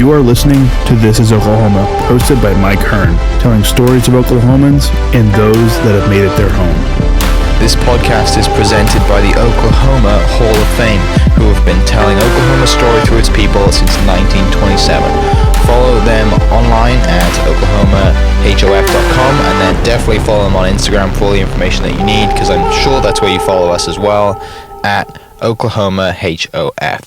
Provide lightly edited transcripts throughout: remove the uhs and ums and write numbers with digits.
You are listening to This is Oklahoma, hosted by Mike Hearn, telling stories of Oklahomans and those that have made it their home. This podcast is presented by the Oklahoma Hall of Fame, who have been telling Oklahoma's story through its people since 1927. Follow them online at oklahomahof.com, and then definitely follow them on Instagram for all the information that you need, because I'm sure that's where you follow us as well, at oklahomahof.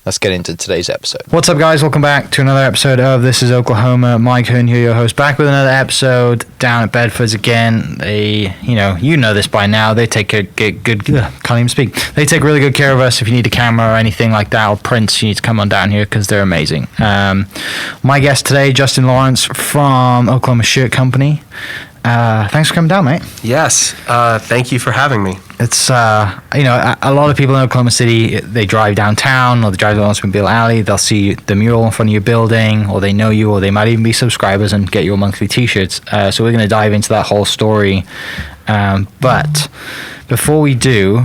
Let's get into today's episode. What's up, guys? Welcome back to another episode of This is Oklahoma. Mike Hearn here, your host, back with another episode down at Bedford's again. They, you know this by now. They take can't even speak. They take really good care of us. If you need a camera or anything like that, or prints, you need to come on down here because they're amazing. My guest today, Justin Lawrence from Oklahoma Shirt Company. Thanks for coming down, mate. Yes, thank you for having me. It's, a lot of people in Oklahoma City, they drive downtown or they drive down Osmonville Alley, they'll see the mural in front of your building, or they know you, or they might even be subscribers and get your monthly t-shirts. So we're going to dive into that whole story. But before we do,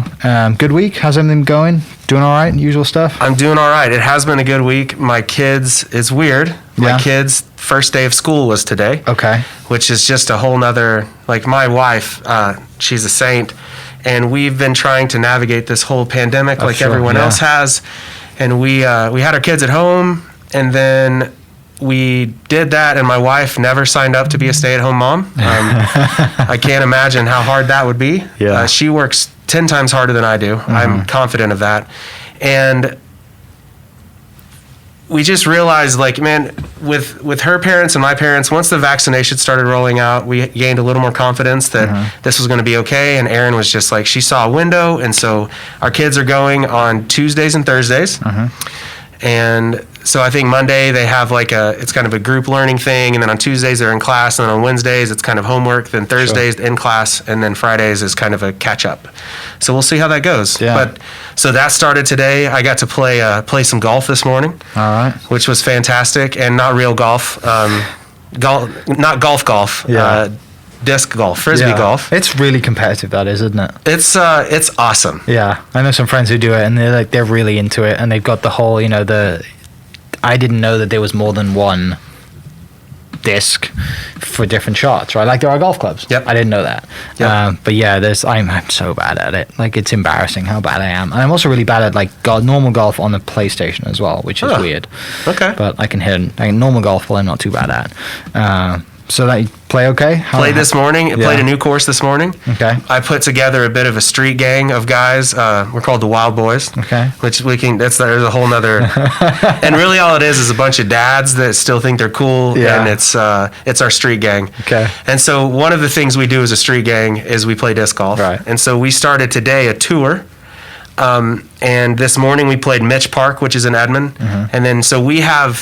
good week? How's everything going? Doing all right? Usual stuff? I'm doing all right. It has been a good week. My kids, it's weird. My kids' first day of school was today. Okay. Which is just a whole nother, like my wife, she's a saint, and we've been trying to navigate this whole pandemic everyone else has. And we had our kids at home, and then we did that, and my wife never signed up to be a stay-at-home mom. I can't imagine how hard that would be. Yeah. She works 10 times harder than I do. Mm-hmm. I'm confident of that. And we just realized, with her parents and my parents, once the vaccination started rolling out, we gained a little more confidence that this was going to be okay. And Erin was just like, she saw a window. And so our kids are going on Tuesdays and Thursdays. And so I think Monday they have it's kind of a group learning thing, and then on Tuesdays they're in class, and then on Wednesdays it's kind of homework, then Thursdays in class, and then Fridays is kind of a catch up. So we'll see how that goes. Yeah. But so that started today. I got to play some golf this morning. All right. Which was fantastic, and not real golf. Not golf. Yeah. Disc golf, frisbee golf. It's really competitive, that is, isn't it? It's awesome. Yeah, I know some friends who do it, and they're really into it, and they've got the whole, I didn't know that there was more than one disc for different shots, right? Like there are golf clubs. Yep. I didn't know that. Yep. But yeah, I'm so bad at it. It's embarrassing how bad I am. And I'm also really bad at normal golf on the PlayStation as well, which is weird. Okay. But I can hit normal golf. Well, I'm not too bad at. So that you play okay? Played this morning. Played a new course this morning. Okay. I put together a bit of a street gang of guys. We're called the Wild Boys. Okay. Which there's a whole nother. And really all it is a bunch of dads that still think they're cool. Yeah. And it's our street gang. Okay. And so one of the things we do as a street gang is we play disc golf. Right. And so we started today a tour. And this morning we played Mitch Park, which is in Edmond. And then so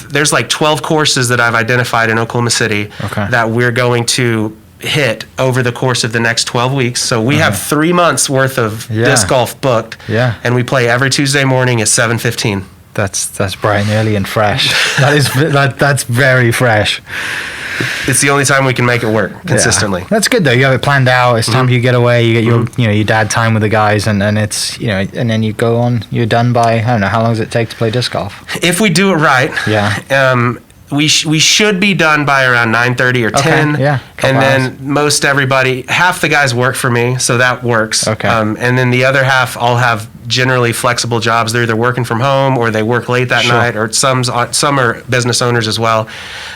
there's 12 courses that I've identified in Oklahoma City that we're going to hit over the course of the next 12 weeks. So we have 3 months worth of disc golf booked. Yeah. And we play every Tuesday morning at 7:15. That's bright and early and fresh. That's very fresh. It's the only time we can make it work consistently. Yeah. That's good though. You have it planned out. It's time for you to get away. You get your dad time with the guys, and it's and then you go on. You're done by, I don't know, how long does it take to play disc golf? If we do it right, we should be done by around 9:30 or 10. Okay. Yeah. And then half the guys work for me, so that works. Okay. And then the other half all have generally flexible jobs. They're either working from home or they work late that night, or some are business owners as well.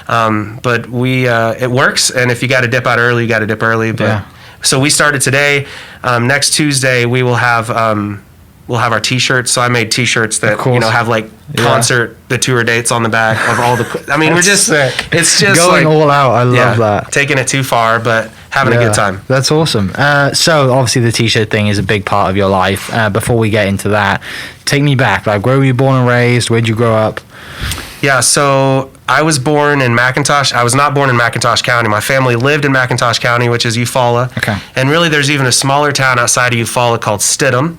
But it works, and if you got to dip out early, you got to dip early. But so we started today. Next Tuesday we will have our T-shirts. So I made T-shirts that have concert, the tour dates on the back of all the. I mean, we're just sick. It's just going all out. I love that. Taking it too far, but having a good time. That's awesome. So obviously the T-shirt thing is a big part of your life. Before we get into that, take me back. Where were you born and raised? Where'd you grow up? Yeah, so I was born in McIntosh. I was not born in McIntosh County. My family lived in McIntosh County, which is Eufaula. Okay. And really, there's even a smaller town outside of Eufaula called Stidham.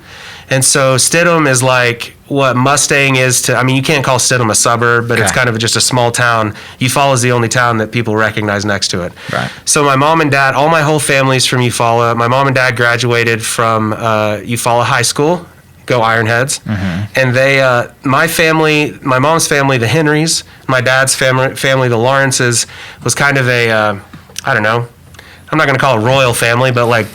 And so Stidham is like what Mustang is to, you can't call Stidham a suburb, but it's kind of just a small town. Eufaula is the only town that people recognize next to it. Right. So my mom and dad, all my whole family's from Eufaula. My mom and dad graduated from Eufaula High School go Ironheads. And they, my family, my mom's family, the Henrys, my dad's family, the Lawrences, was kind of a, I don't know, I'm not going to call it royal family, but like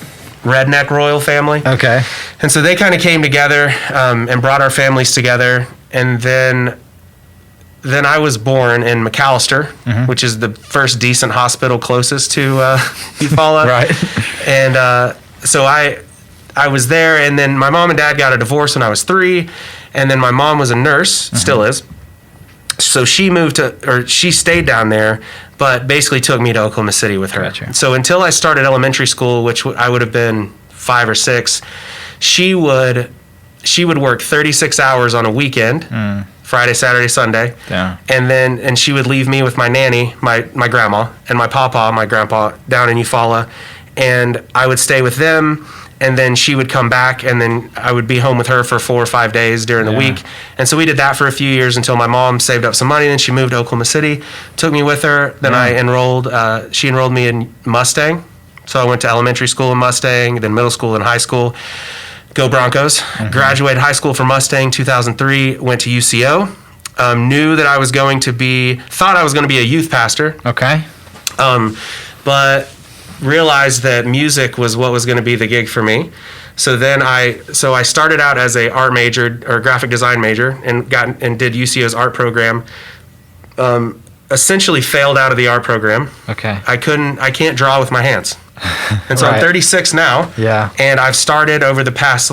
redneck royal family. Okay. And so they kind of came together and brought our families together. And then I was born in McAllister, which is the first decent hospital closest to Eufaula. Right. And so I was there, and then my mom and dad got a divorce when I was 3, and then my mom was a nurse, still is. So she she stayed down there, but basically took me to Oklahoma City with her. Gotcha. So until I started elementary school, which I would have been 5 or 6, she would work 36 hours on a weekend, Friday, Saturday, Sunday. Yeah. And she would leave me with my nanny, my grandma, and my grandpa, down in Eufaula, and I would stay with them. And then she would come back, and then I would be home with her for 4 or 5 days during the week. And so we did that for a few years until my mom saved up some money. Then she moved to Oklahoma City, took me with her. Then she enrolled me in Mustang. So I went to elementary school in Mustang, then middle school and high school. Go Broncos. Graduated high school from Mustang 2003, went to UCO. Knew that thought I was going to be a youth pastor. Okay. But realized that music was what was going to be the gig for me. So then I started out as a art major or graphic design major and did UCO's art program. Essentially failed out of the art program. Okay. I can't draw with my hands. And so I'm 36 now. Yeah. And I've started over the past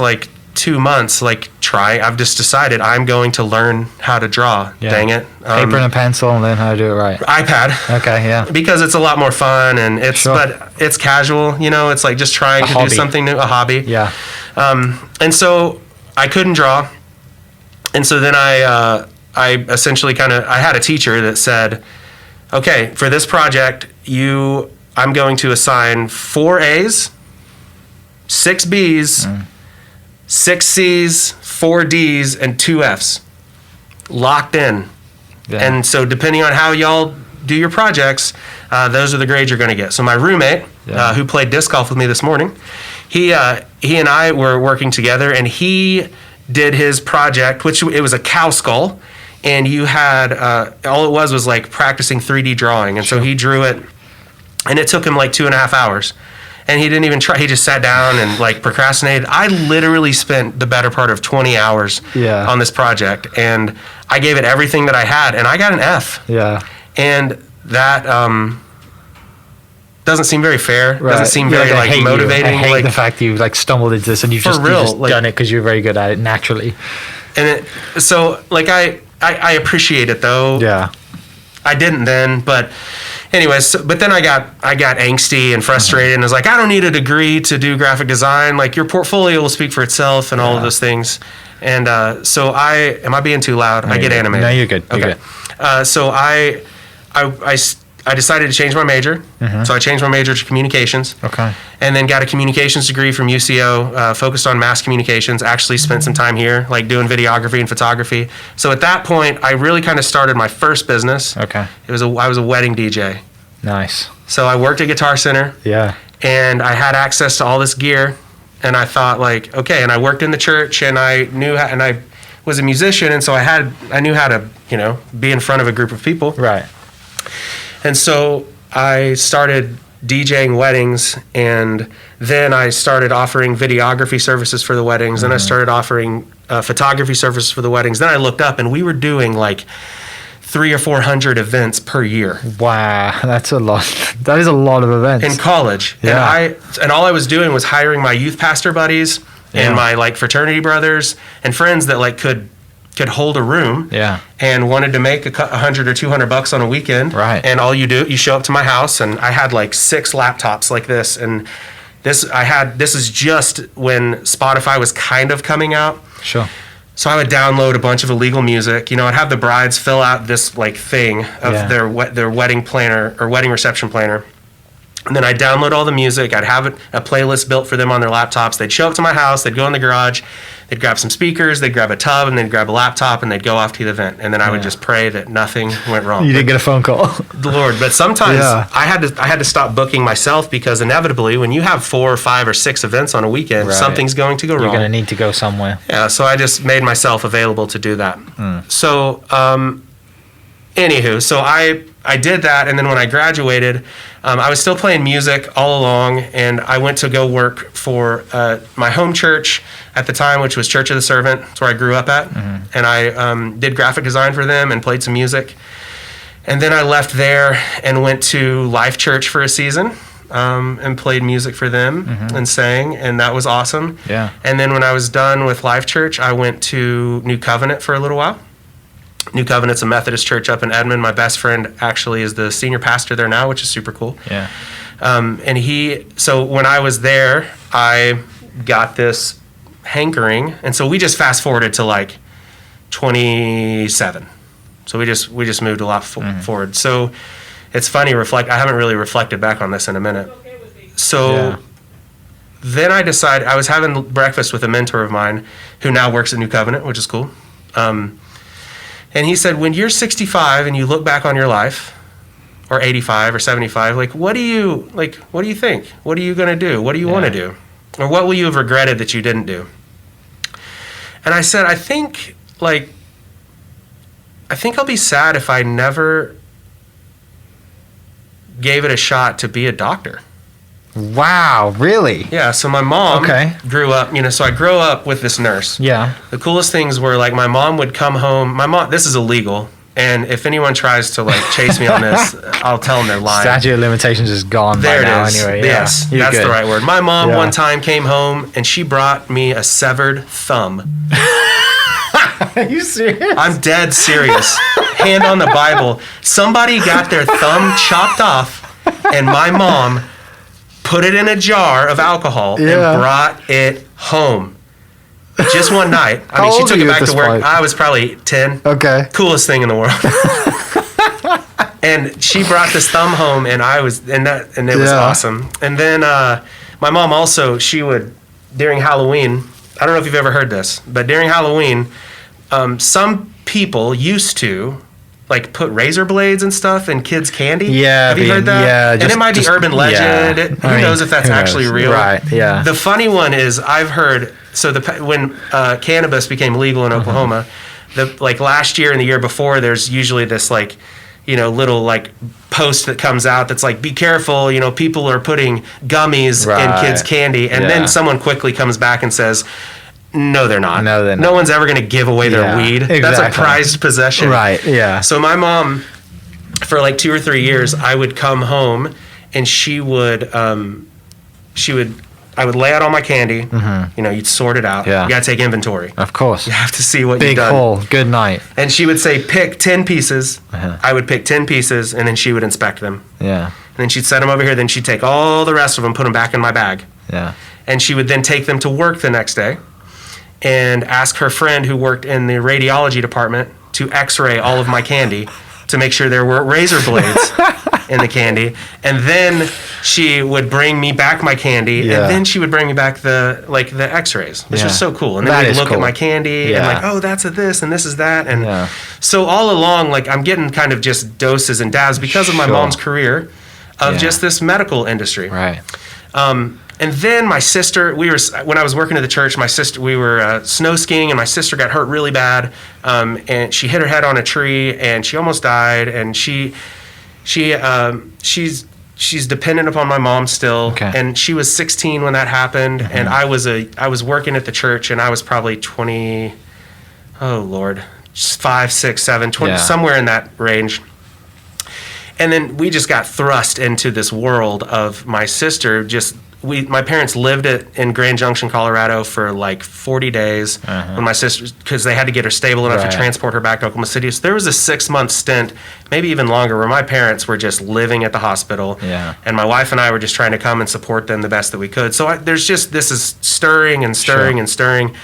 2 months, I've just decided I'm going to learn how to draw. Yeah. Dang it. Paper and a pencil, and then how to do it right. iPad. Okay, yeah. Because it's a lot more fun, and but it's casual, it's like just trying to do something new, a hobby. Yeah. And so I couldn't draw. And so then I essentially I had a teacher that said, okay, for this project, I'm going to assign 4 A's, 6 B's, 6 C's, 4 D's, and 2 F's. Locked in. Yeah. And so depending on how y'all do your projects, those are the grades you're going to get. So my roommate, who played disc golf with me this morning, he and I were working together, and he did his project, which it was a cow skull, and you had, all it was practicing 3D drawing. And so he drew it, and it took him 2.5 hours. And he didn't even try. He just sat down and procrastinated. I literally spent the better part of 20 hours on this project, and I gave it everything that I had, and I got an F. Yeah. And that doesn't seem very fair. Right. Doesn't seem very motivating. I hate the fact you stumbled into this and you've just done it because you're very good at it naturally. And I appreciate it though. Yeah. I didn't then, but. Anyways, but then I got angsty and frustrated, and I was like, I don't need a degree to do graphic design. Your portfolio will speak for itself, and all of those things. And so am I being too loud? I get animated. No, you're good. Okay. So I decided to change my major. So I changed my major to communications. Okay. And then got a communications degree from UCO, focused on mass communications. Actually spent some time here, doing videography and photography. So at that point, I really kind of started my first business. Okay. I was a wedding DJ. Nice. So I worked at Guitar Center. Yeah. And I had access to all this gear. And I thought okay, and I worked in the church, and I was a musician, and so I knew how to, be in front of a group of people. Right. And so I started DJing weddings, and then I started offering videography services for the weddings. Then I started offering photography services for the weddings. Then I looked up, and we were doing 300 or 400 events per year. Wow, that's a lot. That is a lot of events. In college. Yeah. And all I was doing was hiring my youth pastor buddies and my fraternity brothers and friends that could hold a room. Yeah. And wanted to make $100 or $200 on a weekend. Right. And all you show up to my house, and I had 6 laptops like this, and this is just when Spotify was kind of coming out. Sure. So I would download a bunch of illegal music. I'd have the brides fill out this thing of their wedding planner or wedding reception planner. And then I'd download all the music. I'd have a playlist built for them on their laptops. They'd show up to my house. They'd go in the garage. They'd grab some speakers. They'd grab a tub, and they'd grab a laptop, and they'd go off to the event. And then I would just pray that nothing went wrong. You didn't get a phone call. The Lord. But sometimes I had to stop booking myself, because inevitably, when you have 4 or 5 or 6 events on a weekend, something's going to go wrong. You're going to need to go somewhere. Yeah, so I just made myself available to do that. So, anywho, so I did that, and then when I graduated, I was still playing music all along, and I went to go work for my home church at the time, which was Church of the Servant. That's where I grew up at, and I did graphic design for them and played some music. And then I left there and went to Life Church for a season, and played music for them and sang, and that was awesome. Yeah. And then when I was done with Life Church, I went to New Covenant for a little while. New Covenant's a Methodist church up in Edmond. My best friend actually is the senior pastor there now, which is super cool. Yeah. So when I was there, I got this hankering, and so we just fast forwarded to like 27. So we just moved a lot forward. So it's funny, I haven't really reflected back on this in a minute. So then I decided, I was having breakfast with a mentor of mine who now works at New Covenant, which is cool. And he said, when you're 65 and you look back on your life, or 85 or 75, like, what do you think? What are you going to do? What do you want to do? Or what will you have regretted that you didn't do? And I said, I think I'll be sad if I never gave it a shot to be a doctor. Wow, really? Yeah, so my mom grew up, so I grew up with this nurse. Yeah. The coolest things were, like, my mom would come home. This is illegal, and if anyone tries to, like, chase me on this, I'll tell them they're lying. Statute of limitations is gone there by now is. anyway. Yeah. Yes, that's good. the right word. My mom one time came home, and she brought me a severed thumb. Are you serious? I'm dead serious. Hand on the Bible. Somebody got their thumb chopped off, and my mom put it in a jar of alcohol and brought it home. Just one night. She took it back to work. I was probably 10. Okay. Coolest thing in the world. And she brought this thumb home, and it was awesome. And then my mom also, she would, during Halloween, I don't know if you've ever heard this, but during Halloween, some people used to, like, put razor blades and stuff in kids' candy. Yeah. Have you heard that? Yeah. And it might be urban legend. Yeah. Who knows if that's actually real? Right, yeah. The funny one is, I've heard, when cannabis became legal in Oklahoma, last year and the year before, there's usually this, like, little, like, post that comes out that's like, be careful, people are putting gummies in kids' candy. And then someone quickly comes back and says, no, they're not. No, they're not. No one's ever going to give away their weed. Exactly. That's a prized possession. Right, yeah. So my mom, for like 2 or 3 years, I would come home, and I would lay out all my candy. You'd sort it out. Yeah. You got to take inventory. Of course. You have to see what Big you've done. haul. Good night. And she would say, pick 10 pieces. I would pick 10 pieces, and then she would inspect them. Yeah. And then she'd set them over here. Then she'd take all the rest of them, put them back in my bag. Yeah. And she would then take them to work the next day and ask her friend who worked in the radiology department to x-ray all of my candy to make sure there weren't razor blades in the candy. And then she would bring me back my candy, and then she would bring me back the x-rays, which was so cool. And then we'd look at my candy and like, oh, that's a this and this is that. And so all along, like, I'm getting kind of just doses and dabs because of my mom's career of just this medical industry. Right. And then my sister, when I was working at the church, we were snow skiing, and my sister got hurt really bad, and she hit her head on a tree, and she almost died. And she's dependent upon my mom still, and she was 16 when that happened, and I was working at the church, and I was probably 20, 5, 6, 7, 20, somewhere in that range. And then we just got thrust into this world of my sister my parents lived in Grand Junction, Colorado for like 40 days when my sister, because they had to get her stable enough to transport her back to Oklahoma City. So there was a 6-month stint, maybe even longer, where my parents were just living at the hospital. And my wife and I were just trying to come and support them the best that we could. So this is stirring and stirring and stirring.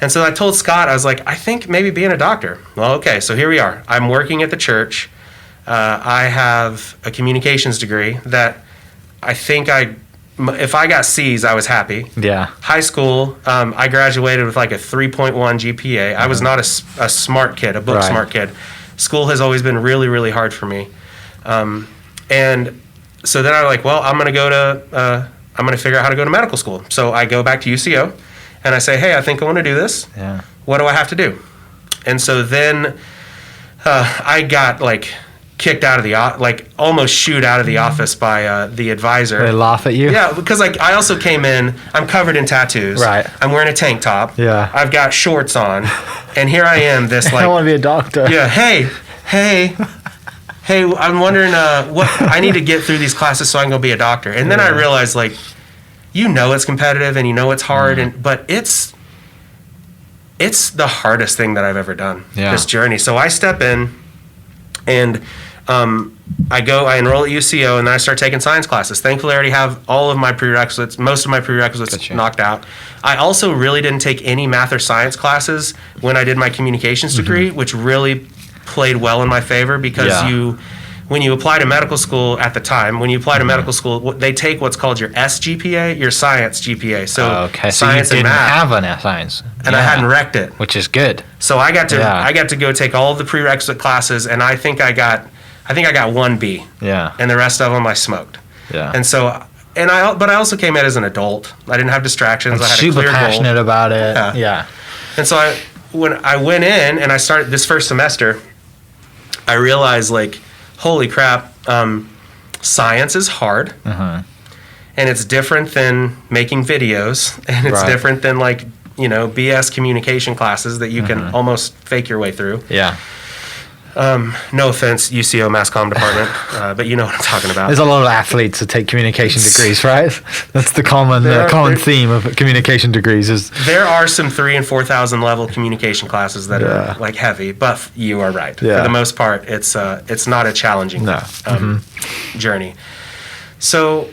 And so I told Scott, I was like, I think maybe being a doctor. Well, okay, so here we are. I'm working at the church. I have a communications degree that think if I got C's, I was happy. Yeah. High school, I graduated with like a 3.1 GPA. I was not a smart kid, a book smart kid. School has always been really, really hard for me. And so then I'm like, well, I'm going to figure out how to go to medical school. So I go back to UCO and I say, hey, I think I want to do this. Yeah. What do I have to do? And so then I got like kicked out of almost shooed out of the office by the advisor. They laugh at you? Yeah, because like I also came in, I'm covered in tattoos. Right. I'm wearing a tank top. Yeah. I've got shorts on. And here I am, this like... I want to be a doctor. Yeah, hey, I'm wondering what I need to get through these classes so I can go be a doctor. And then I realized like, it's competitive and it's hard, but it's the hardest thing that I've ever done, this journey. So I step in and I enroll at UCO, and then I start taking science classes. Thankfully, I already have most of my prerequisites knocked out. I also really didn't take any math or science classes when I did my communications degree, which really played well in my favor because when you apply to medical school at the time, they take what's called your SGPA, your science GPA. So science you and didn't math. have an science. And I hadn't wrecked it. Which is good. So I got to go take all of the prerequisite classes, and I think I got 1B. Yeah. And the rest of them I smoked. Yeah. And so, but I also came in as an adult. I didn't have distractions. I had super a clear passionate goal. about it. Yeah. And so when I went in and I started this first semester, I realized like, holy crap, science is hard. And it's different than making videos, and it's different than like, BS communication classes that you can almost fake your way through. Yeah. No offense, UCO Mass Comm department, but you know what I'm talking about. There's a lot of athletes that take communication degrees, right? That's the common theme of communication degrees. Is there are some 3,000 and 4,000 level communication classes that are like heavy, but you are right. Yeah. For the most part, it's not a challenging journey. So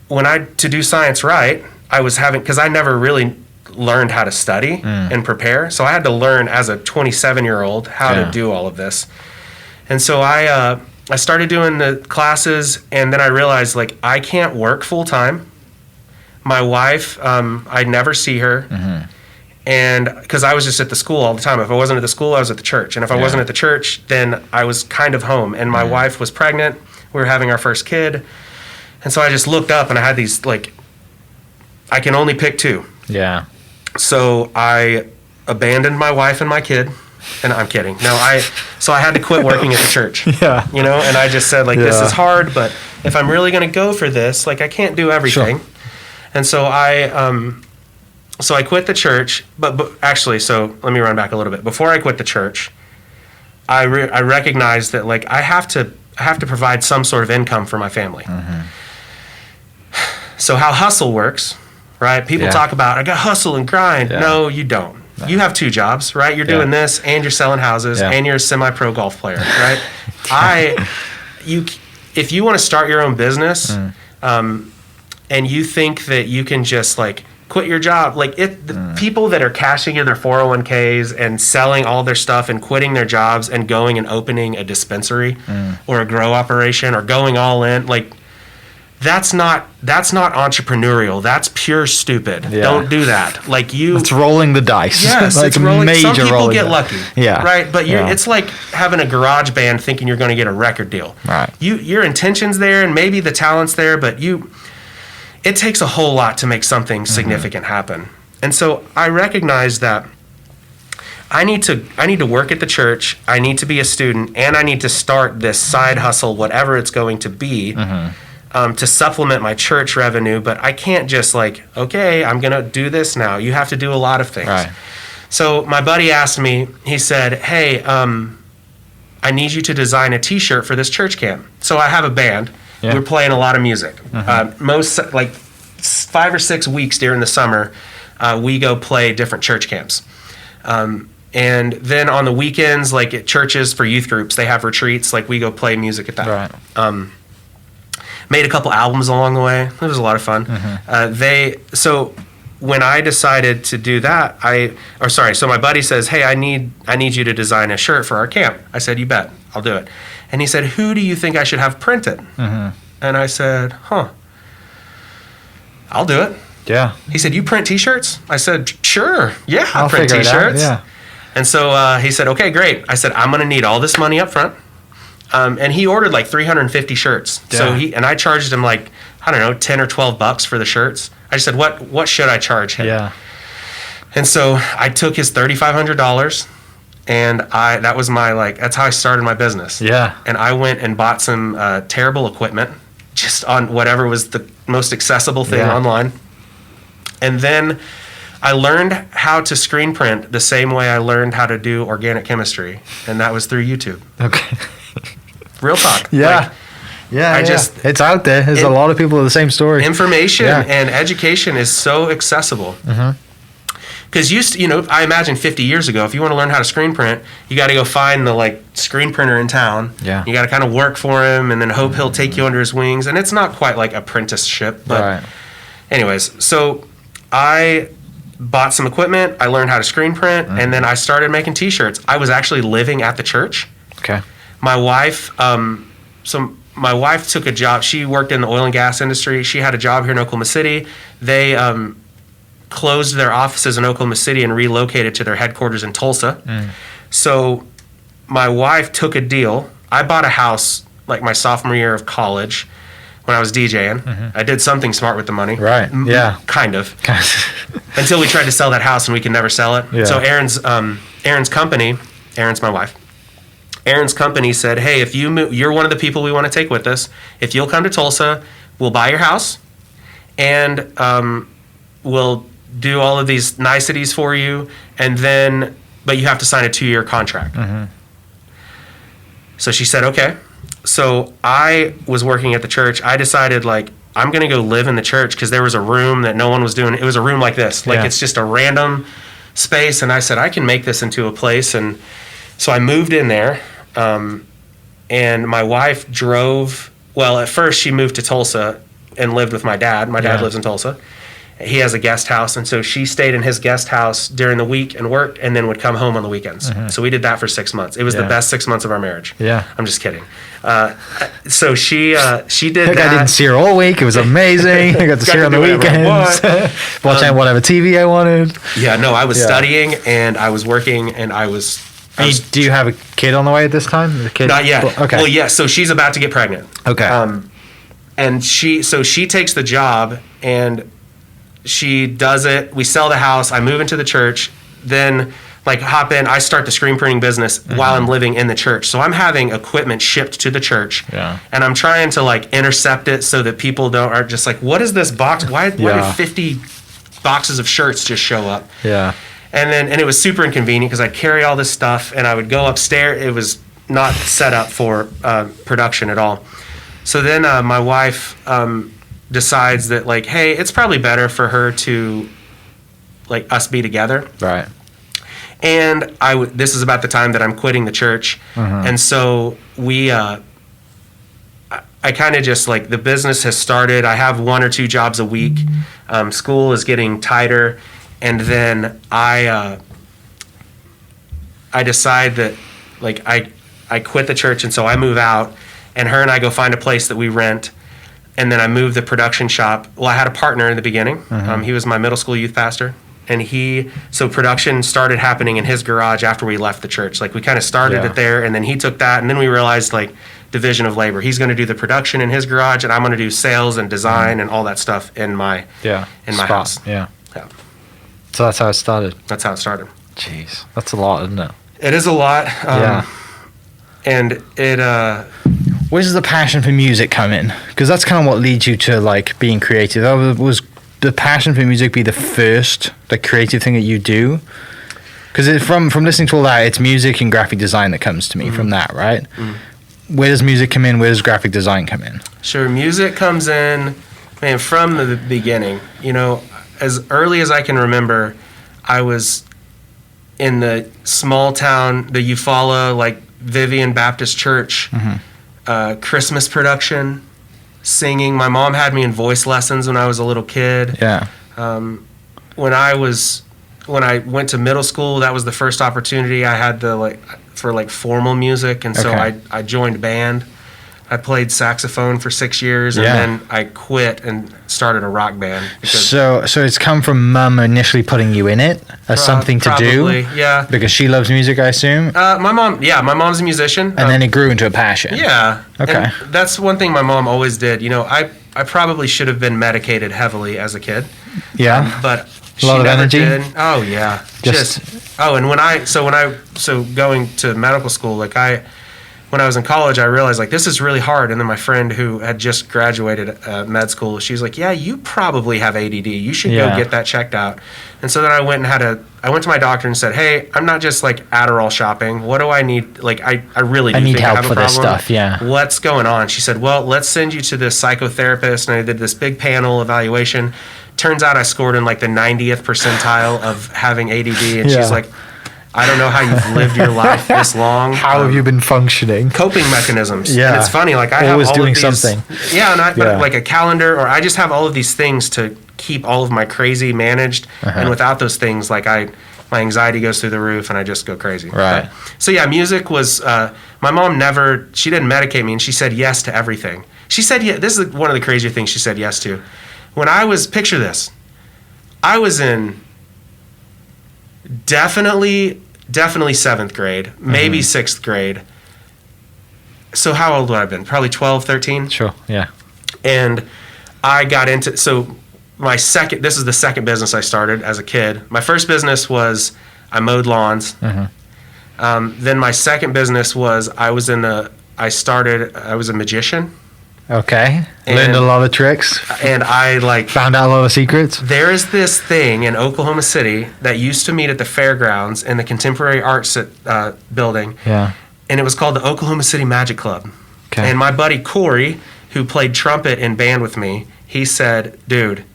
to do science right, I was because I never really learned how to study and prepare. So I had to learn as a 27-year-old how to do all of this. And so I started doing the classes, and then I realized like I can't work full time. My wife, I'd never see her. And because I was just at the school all the time. If I wasn't at the school, I was at the church. And if I wasn't at the church, then I was kind of home. And my wife was pregnant. We were having our first kid. And so I just looked up and I had these like, I can only pick two. Yeah. So I abandoned my wife and my kid, and I'm kidding. So I had to quit working at the church. Yeah. And I just said like, this is hard, but if I'm really going to go for this, like I can't do everything. Sure. And so I quit the church, but actually, so let me run back a little bit. Before I quit the church, I recognized that like I have to provide some sort of income for my family. So how hustle works, right? People talk about, I got hustle and grind. Yeah. No, you don't. No. You have two jobs, right? You're doing this, and you're selling houses, and you're a semi-pro golf player, right? If you want to start your own business, and you think that you can just like quit your job, like the people that are cashing in their 401ks and selling all their stuff and quitting their jobs and going and opening a dispensary or a grow operation or going all in, like that's not entrepreneurial. That's pure stupid. Yeah. Don't do that. Like it's rolling the dice. Yes, like it's rolling. Major some people rolling get lucky. Yeah, right. But it's like having a garage band thinking you're going to get a record deal. Right. Your intention's there and maybe the talent's there, but it takes a whole lot to make something significant happen. And so I recognize that I need to work at the church. I need to be a student, and I need to start this side hustle, whatever it's going to be. To supplement my church revenue, but I can't just like, okay, I'm going to do this now. You have to do a lot of things. Right. So my buddy asked me, he said, hey, I need you to design a t-shirt for this church camp. So I have a band. Yeah. We're playing a lot of music. Most like 5 or 6 weeks during the summer, we go play different church camps. And then on the weekends, like at churches for youth groups, they have retreats. Like we go play music at that. Right. Made a couple albums along the way. It was a lot of fun. So when I decided to do that, so my buddy says, hey, I need you to design a shirt for our camp. I said, you bet, I'll do it. And he said, who do you think I should have print it? And I said, I'll do it. Yeah. He said, you print T-shirts? I said, sure. Yeah, I'll print figure it out, T-shirts. yeah. And so he said, okay, great. I said, I'm going to need all this money up front. And he ordered like 350 shirts. Yeah. So I charged him like, I don't know, 10 or 12 bucks for the shirts. I just said, what should I charge him? Yeah. And so I took his $3,500 and that's how I started my business. Yeah. And I went and bought some terrible equipment just on whatever was the most accessible thing online. And then I learned how to screen print the same way I learned how to do organic chemistry, and that was through YouTube. Okay. Real talk. Yeah. It's out there. There's a lot of people with the same story. Information and education is so accessible. Because I imagine 50 years ago, if you want to learn how to screen print, you got to go find the screen printer in town. Yeah. You got to kind of work for him and then hope he'll take you under his wings. And it's not quite like apprenticeship. But anyways, so I bought some equipment. I learned how to screen print, and then I started making T-shirts. I was actually living at the church. Okay. My wife, my wife took a job. She worked in the oil and gas industry. She had a job here in Oklahoma City. They closed their offices in Oklahoma City and relocated to their headquarters in Tulsa. So my wife took a deal. I bought a house like my sophomore year of college when I was DJing. I did something smart with the money. Right. Yeah. Kind of. Until we tried to sell that house and we could never sell it. Yeah. So Aaron's company, Aaron's my wife. Aaron's company said, hey, if you're one of the people we want to take with us. If you'll come to Tulsa, we'll buy your house and we'll do all of these niceties for you, but you have to sign a 2-year contract. So she said, okay. So I was working at the church. I decided I'm going to go live in the church because there was a room that no one was doing. It was a room like this. It's just a random space. And I said, I can make this into a place. And so I moved in there. And my wife at first she moved to Tulsa and lived with my dad. My dad lives in Tulsa. He has a guest house, and so she stayed in his guest house during the week and worked, and then would come home on the weekends. So we did that for 6 months. It was the best 6 months of our marriage. Yeah, I'm just kidding. So she did that. I didn't see her all week. It was amazing. I got to see her on the weekends. Watching whatever TV I wanted. Yeah, no, I was studying and I was working and I was. Do you have a kid on the way at this time? Not yet. Okay. Well, yeah. So she's about to get pregnant. Okay. And she takes the job and she does it. We sell the house. I move into the church. Then hop in. I start the screen printing business while I'm living in the church. So I'm having equipment shipped to the church. Yeah. And I'm trying to intercept it so that people aren't just what is this box? Why did 50 boxes of shirts just show up? Yeah. And it was super inconvenient because I'd carry all this stuff and I would go upstairs. It was not set up for production at all. So then my wife decides that hey, it's probably better for her to us be together. Right. And this is about the time that I'm quitting the church. And so I kind of just the business has started. I have 1 or 2 jobs a week. School is getting tighter. And then I decide that I quit the church. And so I move out and her and I go find a place that we rent. And then I moved the production shop. Well, I had a partner in the beginning. He was my middle school youth pastor. And so production started happening in his garage after we left the church. We kind of started it there, and then he took that, and then we realized division of labor. He's going to do the production in his garage, and I'm going to do sales and design and all that stuff in my house. Yeah. So that's how it started. That's how it started. Jeez, that's a lot, isn't it? It is a lot. And it. Where does the passion for music come in? Because that's kind of what leads you to being creative. Was the passion for music be the first creative thing that you do? Because from listening to all that, it's music and graphic design that comes to me from that, right? Where does music come in? Where does graphic design come in? Sure, music comes in, man, from the beginning. As early as I can remember, I was in the small town, the Eufaula, Vivian Baptist Church, Christmas production, singing. My mom had me in voice lessons when I was a little kid. Yeah. When I went to middle school, that was the first opportunity I had for formal music, and so I joined band. I played saxophone for 6 years, and then I quit and started a rock band. So it's come from mum initially putting you in it as something to do? Yeah. Because she loves music, I assume? My mom's a musician. And then it grew into a passion. Yeah. Okay. And that's one thing my mom always did. You know, I probably should have been medicated heavily as a kid. Yeah. But a lot of energy. Oh yeah. And going to medical school, like when I was in college, I realized like this is really hard. And then my friend who had just graduated med school, she's like, "Yeah, you probably have ADD. You should go get that checked out." And so then I went to my doctor and said, "Hey, I'm not just like Adderall shopping. What do I need? Like I really do need think help I have a for problem. this stuff. Yeah. What's going on?" She said, "Well, let's send you to this psychotherapist." And I did this big panel evaluation. Turns out I scored in like the 90th percentile of having ADD, and she's like, "I don't know how you've lived your life this long. How have you been functioning?" Coping mechanisms. Yeah. And it's funny, like I always have all doing of these, something. Yeah, but like a calendar, or I just have all of these things to keep all of my crazy managed. And without those things, like my anxiety goes through the roof and I just go crazy. Right. So yeah, music was, my mom she didn't medicate me, and she said yes to everything. She said, this is one of the crazier things she said yes to. When picture this, I was in definitely 7th grade, maybe 6th grade. So how old would I have been? Probably 12, 13? Sure, yeah. And I got into, this is the second business I started as a kid. My first business was I mowed lawns. Then my second business was I was a magician. Okay. Learned a lot of tricks. And I found out a lot of secrets. There is this thing in Oklahoma City that used to meet at the fairgrounds in the Contemporary Arts building. Yeah. And it was called the Oklahoma City Magic Club. Okay. And my buddy Corey, who played trumpet in band with me, he said, "Dude,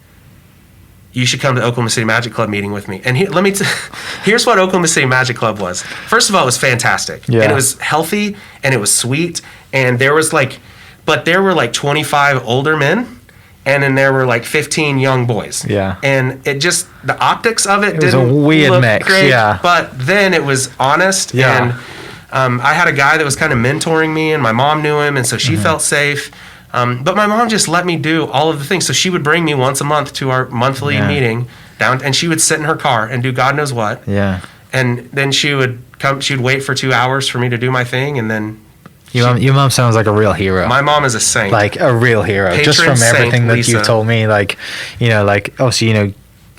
you should come to the Oklahoma City Magic Club meeting with me." And here's what Oklahoma City Magic Club was. First of all, it was fantastic. Yeah. And it was healthy, and it was sweet, and there were 25 older men, and then there were 15 young boys. Yeah. And it just, the optics of it was didn't a weird look mix, great, yeah. but then it was honest. Yeah. And I had a guy that was kind of mentoring me, and my mom knew him, and so she felt safe. But my mom just let me do all of the things. So she would bring me once a month to our monthly meeting down, and she would sit in her car and do God knows what. Yeah. And then she would wait for 2 hours for me to do my thing, and then your mom sounds like a real hero. my mom is a saint. Like a real hero. Patron Just from saint everything that Lisa. you've told me, obviously,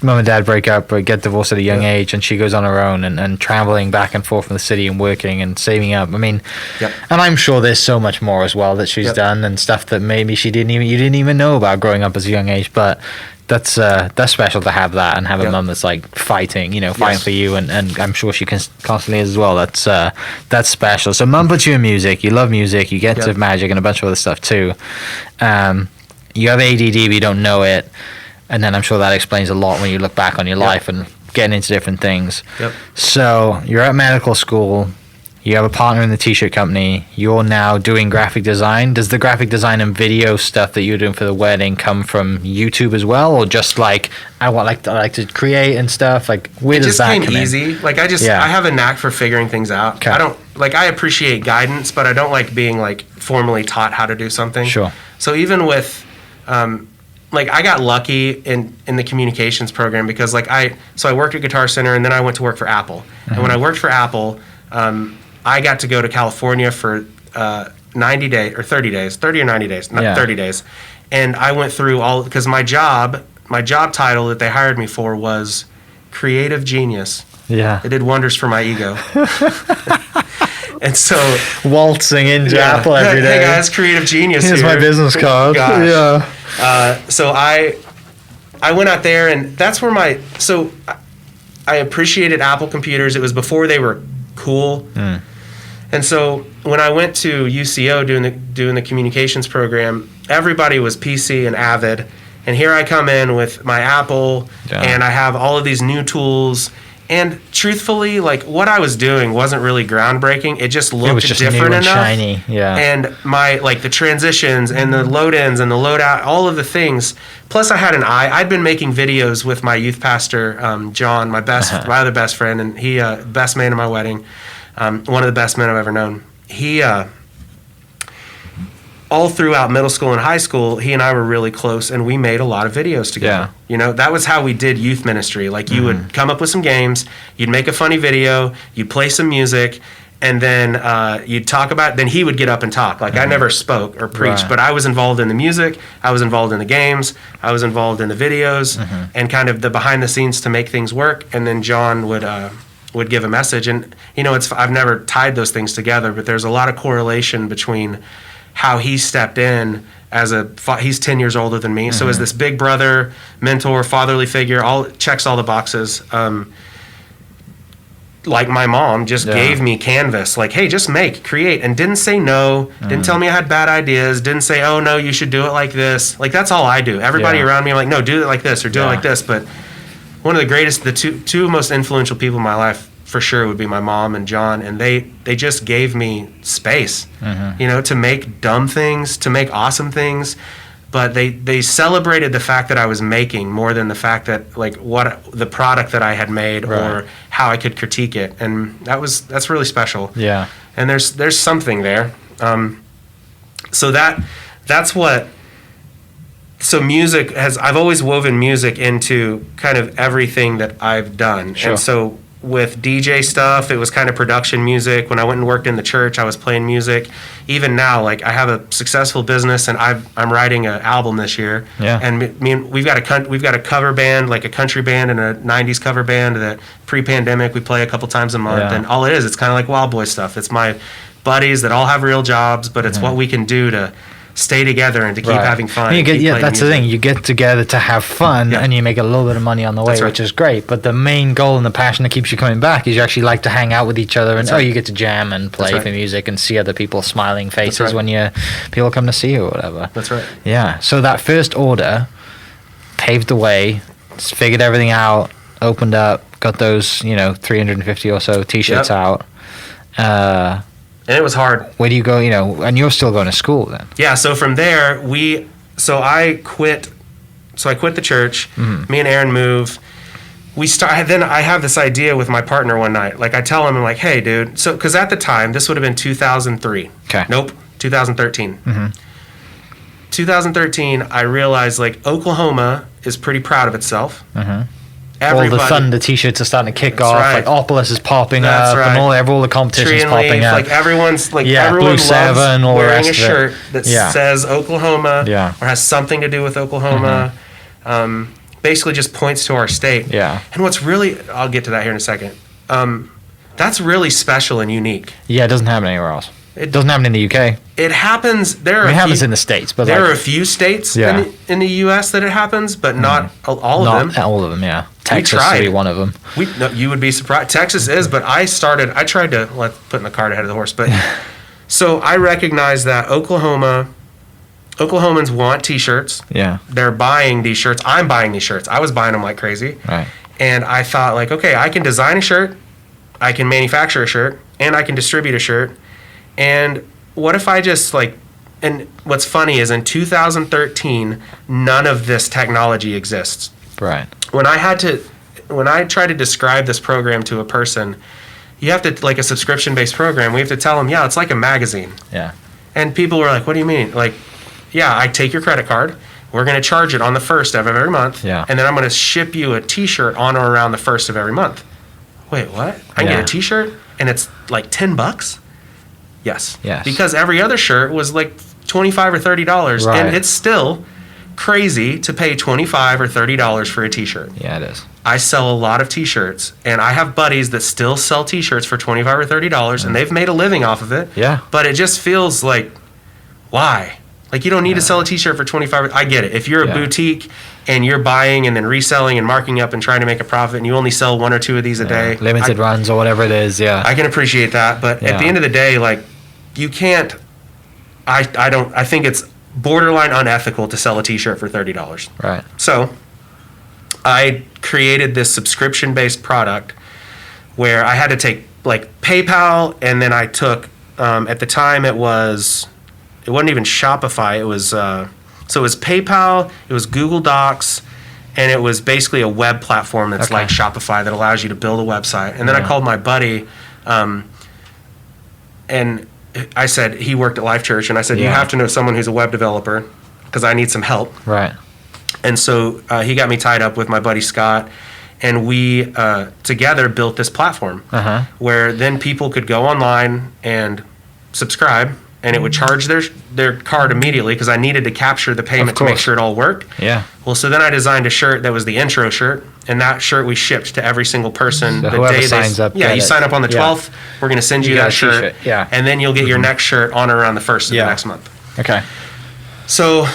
mom and dad break up but get divorced at a young age, and she goes on her own and traveling back and forth from the city and working and saving up. I mean, and I'm sure there's so much more as well that she's done, and stuff that maybe you didn't even know about growing up as a young age. But that's special to have that, and have a mum that's fighting for you, and I'm sure she constantly is as well. That's special. So mum puts you in music, you love music, you get to magic and a bunch of other stuff too. You have ADD but you don't know it. And then I'm sure that explains a lot when you look back on your life and getting into different things. Yep. So you're at medical school. You have a partner in the t-shirt company. You're now doing graphic design. Does the graphic design and video stuff that you're doing for the wedding come from YouTube as well, or just I like to create and stuff? Where does that come in? It just came easy. I have a knack for figuring things out. Okay. I don't I appreciate guidance, but I don't like being formally taught how to do something. Sure. So even with I got lucky in the communications program because I worked at Guitar Center, and then I went to work for Apple. And when I worked for Apple, I got to go to California for 90 days or 30 days, 30 or 90 days, not 30 days. And I went through because my job title that they hired me for was creative genius. Yeah. It did wonders for my ego. And so waltzing into Apple every day. Hey guys, creative genius. Here's here. my business card. Gosh. Yeah. So I went out there, and that's where I appreciated Apple computers. It was before they were cool. And so when I went to UCO doing the communications program, everybody was PC and Avid, and here I come in with my Apple, and I have all of these new tools. And truthfully, what I was doing wasn't really groundbreaking. It just looked different new and enough. Shiny, yeah. And my the transitions and the load ins and the load out, all of the things. Plus, I had an eye. I'd been making videos with my youth pastor, John, my other best friend, and he best man at my wedding, one of the best men I've ever known. all throughout middle school and high school, he and I were really close, and we made a lot of videos together. Yeah. That was how we did youth ministry. Like, you would come up with some games, you'd make a funny video, you'd play some music, and then you'd talk about. Then he would get up and talk. Like, I never spoke or preached, but I was involved in the music, I was involved in the games, I was involved in the videos, and kind of the behind the scenes to make things work. And then John would give a message, and I've never tied those things together, but there's a lot of correlation between how he stepped in he's 10 years older than me. So as this big brother, mentor, fatherly figure, checks all the boxes. Like, my mom just gave me canvas, like, hey, just create, and didn't say no, didn't tell me I had bad ideas, didn't say, oh no, you should do it like this. Like, that's all I do. Everybody around me, I'm like, no, do it like this or do it like this. But one of the two most influential people in my life, for sure, would be my mom and John, and they just gave me space, to make dumb things, to make awesome things, but they celebrated the fact that I was making more than the fact that, like, what the product that I had made or how I could critique it, and that's really special. Yeah, and there's something there. So that's what. So music I've always woven music into kind of everything that I've done, and so. With DJ stuff, it was kind of production music. When I went and worked in the church, I was playing music. Even now, like, I have a successful business, and I'm writing an album this year. Yeah. And we've got a cover band, like a country band and a '90s cover band that pre-pandemic we play a couple times a month. Yeah. And all it is, it's kind of like Wild Boy stuff. It's my buddies that all have real jobs, but it's what we can do to stay together and to keep having fun. That's music. the thing. You get together to have fun, and you make a little bit of money on the way, That's right. which is great. But the main goal and the passion that keeps you coming back is you actually like to hang out with each other, and you get to jam and play for music and see other people's smiling faces when people come to see you or whatever. That's right. Yeah. So that first order paved the way, figured everything out, opened up, got those 350 or so T-shirts out. And it was hard. Where do you go, and you're still going to school then? Yeah, so from there, I quit the church. Me and Aaron move. Then I have this idea with my partner one night. Like, I tell him, I'm like, hey, dude. So, because at the time, this would have been 2003. Okay. Nope, 2013. 2013, I realized, like, Oklahoma is pretty proud of itself. All the Thunder T-shirts are starting to kick off. Right. Like, Opolis is popping That's up, right. and all the competitions popping up. Like, everyone Blue loves 7, all the wearing rest a of it. shirt that says Oklahoma or has something to do with Oklahoma. Basically, just points to our state. Yeah. And what's really, I'll get to that here in a second. That's really special and unique. Yeah, it doesn't happen anywhere else. It doesn't happen in the UK. It happens. It happens in the States, but there are a few states in the U.S. that it happens, but not all of them. Not all of them. Yeah, Texas would be one of them. You would be surprised. Texas is, but I tried to put in the cart ahead of the horse. But so I recognize that Oklahomans want T-shirts. Yeah, they're buying these shirts. I'm buying these shirts. I was buying them like crazy. Right. And I thought, like, okay, I can design a shirt, I can manufacture a shirt, and I can distribute a shirt. And what if I just and what's funny is in 2013, none of this technology exists. Right. When I try to describe this program to a person, you have to, like a subscription-based program, we have to tell them, it's like a magazine. Yeah. And people were like, what do you mean? Like, I take your credit card, we're going to charge it on the 1st of every month, and then I'm going to ship you a T-shirt on or around the 1st of every month. Wait, what? I can get a T-shirt and it's like $10? Yes. Because every other shirt was like $25 or $30, and it's still crazy to pay $25 or $30 for a T-shirt. Yeah, it is. I sell a lot of T-shirts, and I have buddies that still sell T-shirts for $25 or $30, and they've made a living off of it. Yeah. But it just feels like, why? Like, you don't need to sell a T-shirt for $25. I get it. If you're a boutique and you're buying and then reselling and marking up and trying to make a profit, and you only sell one or two of these a day, limited runs or whatever it is, I can appreciate that. But at the end of the day, like, you can't. I think it's borderline unethical to sell a T-shirt for $30. Right. So I created this subscription-based product where I had to take like PayPal, and then I took at the time it wasn't even Shopify. It was so it was PayPal, it was Google Docs, and it was basically a web platform that's like Shopify that allows you to build a website. And then I called my buddy, and I said, he worked at Life Church, and I said, you Yeah. have to know someone who's a web developer because I need some help. Right. And so he got me tied up with my buddy Scott, and we together built this platform where then people could go online and subscribe, and it would charge their card immediately because I needed to capture the payment to make sure it all worked. Yeah. Well, so then I designed a shirt that was the intro shirt, and that shirt we shipped to every single person So the whoever day signs up, Yeah, get you it. sign up on the Yeah. 12th. We're going to send you You get that a shirt, t-shirt, yeah. and then you'll get your next shirt on or around the 1st of the next month. Okay. So,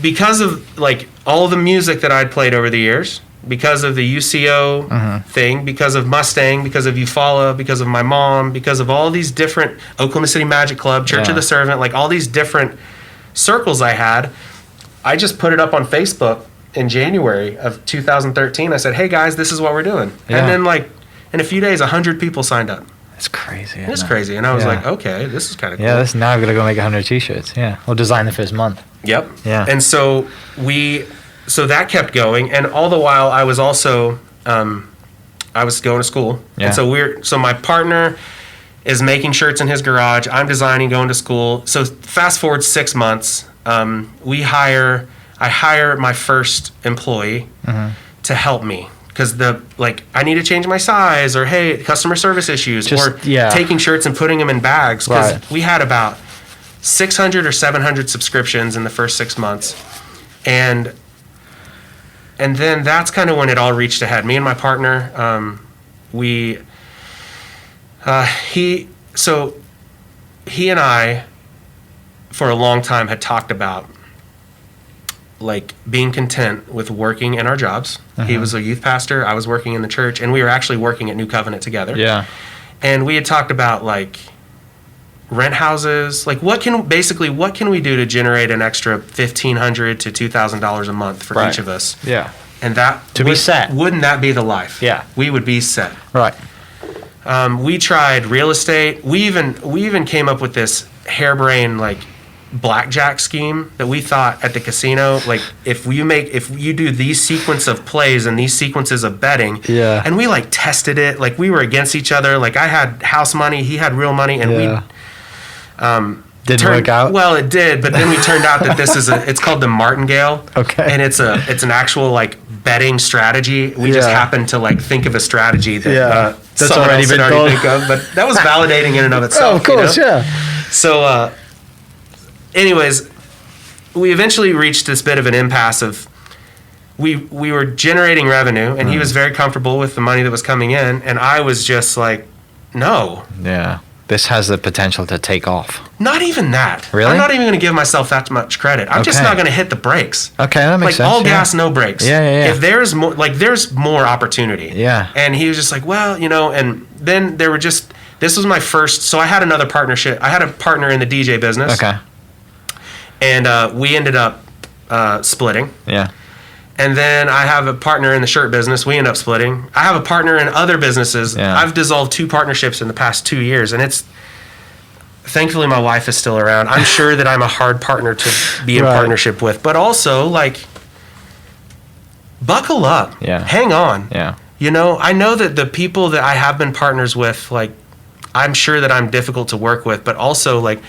because of like all the music that I'd played over the years, because of the UCO thing, because of Mustang, because of Eufaula, because of my mom, because of all these different Oklahoma City Magic Club, Church of the Servant, like all these different circles I had, I just put it up on Facebook in January of 2013. I said, hey guys, this is what we're doing. Yeah. And then like in a few days, 100 people signed up. That's crazy. It's crazy. And I was like, okay, this is kind of cool. Yeah, now I've got to go make 100 t-shirts. Yeah. Or design the first month. Yep. Yeah. And so that kept going, and all the while I was also I was going to school. Yeah. And so my partner is making shirts in his garage. I'm designing, going to school. So fast forward 6 months, I hire my first employee to help me. Because I need to change my size, or hey, customer service issues, taking shirts and putting them in bags. Because we had about 600 or 700 subscriptions in the first 6 months, and then that's kind of when it all reached a head. Me and my partner, he and I, for a long time, had talked about like being content with working in our jobs. He was a youth pastor. I was working in the church, and we were actually working at New Covenant together. Yeah. And we had talked about like rent houses, like what can we do to generate an extra $1,500 to $2,000 a month for each of us? Yeah. And that be set. Wouldn't that be the life? Yeah. We would be set. Right. We tried real estate. We even came up with this harebrained like blackjack scheme that we thought at the casino, like if you do these sequence of plays and these sequences of betting, and we like tested it, like we were against each other, like I had house money, he had real money, and we didn't work out. Well, it did, but then we turned out that it's called the Martingale. Okay. And it's an actual like betting strategy. We just happened to like think of a strategy that that's someone already else been had already think of, but that was validating in and of itself. Oh, of course, you know? yeah. So anyways, we eventually reached this bit of an impasse of we were generating revenue, and he was very comfortable with the money that was coming in, and I was just like, no. Yeah. This has the potential to take off. Not even that. Really? I'm not even going to give myself that much credit. I'm just not going to hit the brakes. Okay, that makes sense. Like all gas, no brakes. Yeah. If there's more, there's more opportunity. Yeah. And he was just like, well, and then this was my first, so I had another partnership. I had a partner in the DJ business. Okay. And we ended up splitting. Yeah. And then I have a partner in the shirt business. We end up splitting. I have a partner in other businesses. Yeah. I've dissolved 2 partnerships in the past 2 years, and thankfully my wife is still around. I'm sure that I'm a hard partner to be in partnership with, but also like buckle up. Yeah. Hang on. Yeah. I know that the people that I have been partners with, like, I'm sure that I'm difficult to work with, but also like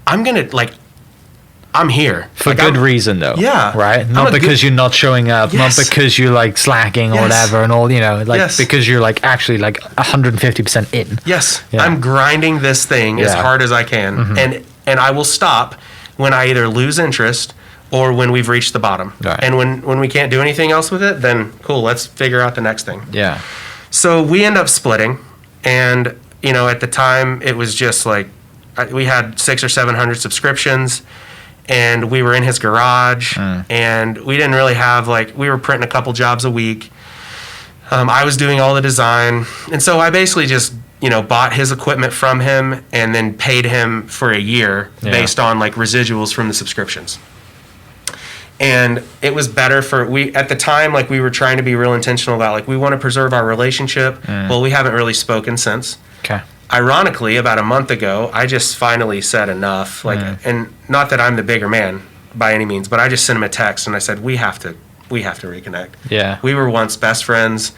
I'm here. For like, good reason, though. Yeah. Right? Not because you're not showing up, Yes. not because you're like slacking or Yes. whatever and all, Yes. because you're like actually like 150% in. Yes. Yeah. I'm grinding this thing as Yeah. hard as I can. And I will stop when I either lose interest or when we've reached the bottom. Right. And when we can't do anything else with it, then cool, let's figure out the next thing. Yeah. So we end up splitting, and at the time it was just like we had 600 or 700 subscriptions, and we were in his garage, and we didn't really have we were printing a couple jobs a week. I was doing all the design, and so I basically just bought his equipment from him and then paid him for a year based on residuals from the subscriptions. And it was better at the time, we were trying to be real intentional about we want to preserve our relationship. Well, we haven't really spoken since. Okay. Ironically, about a month ago, I just finally said enough. And not that I'm the bigger man by any means, but I just sent him a text and I said, we have to reconnect. Yeah. We were once best friends.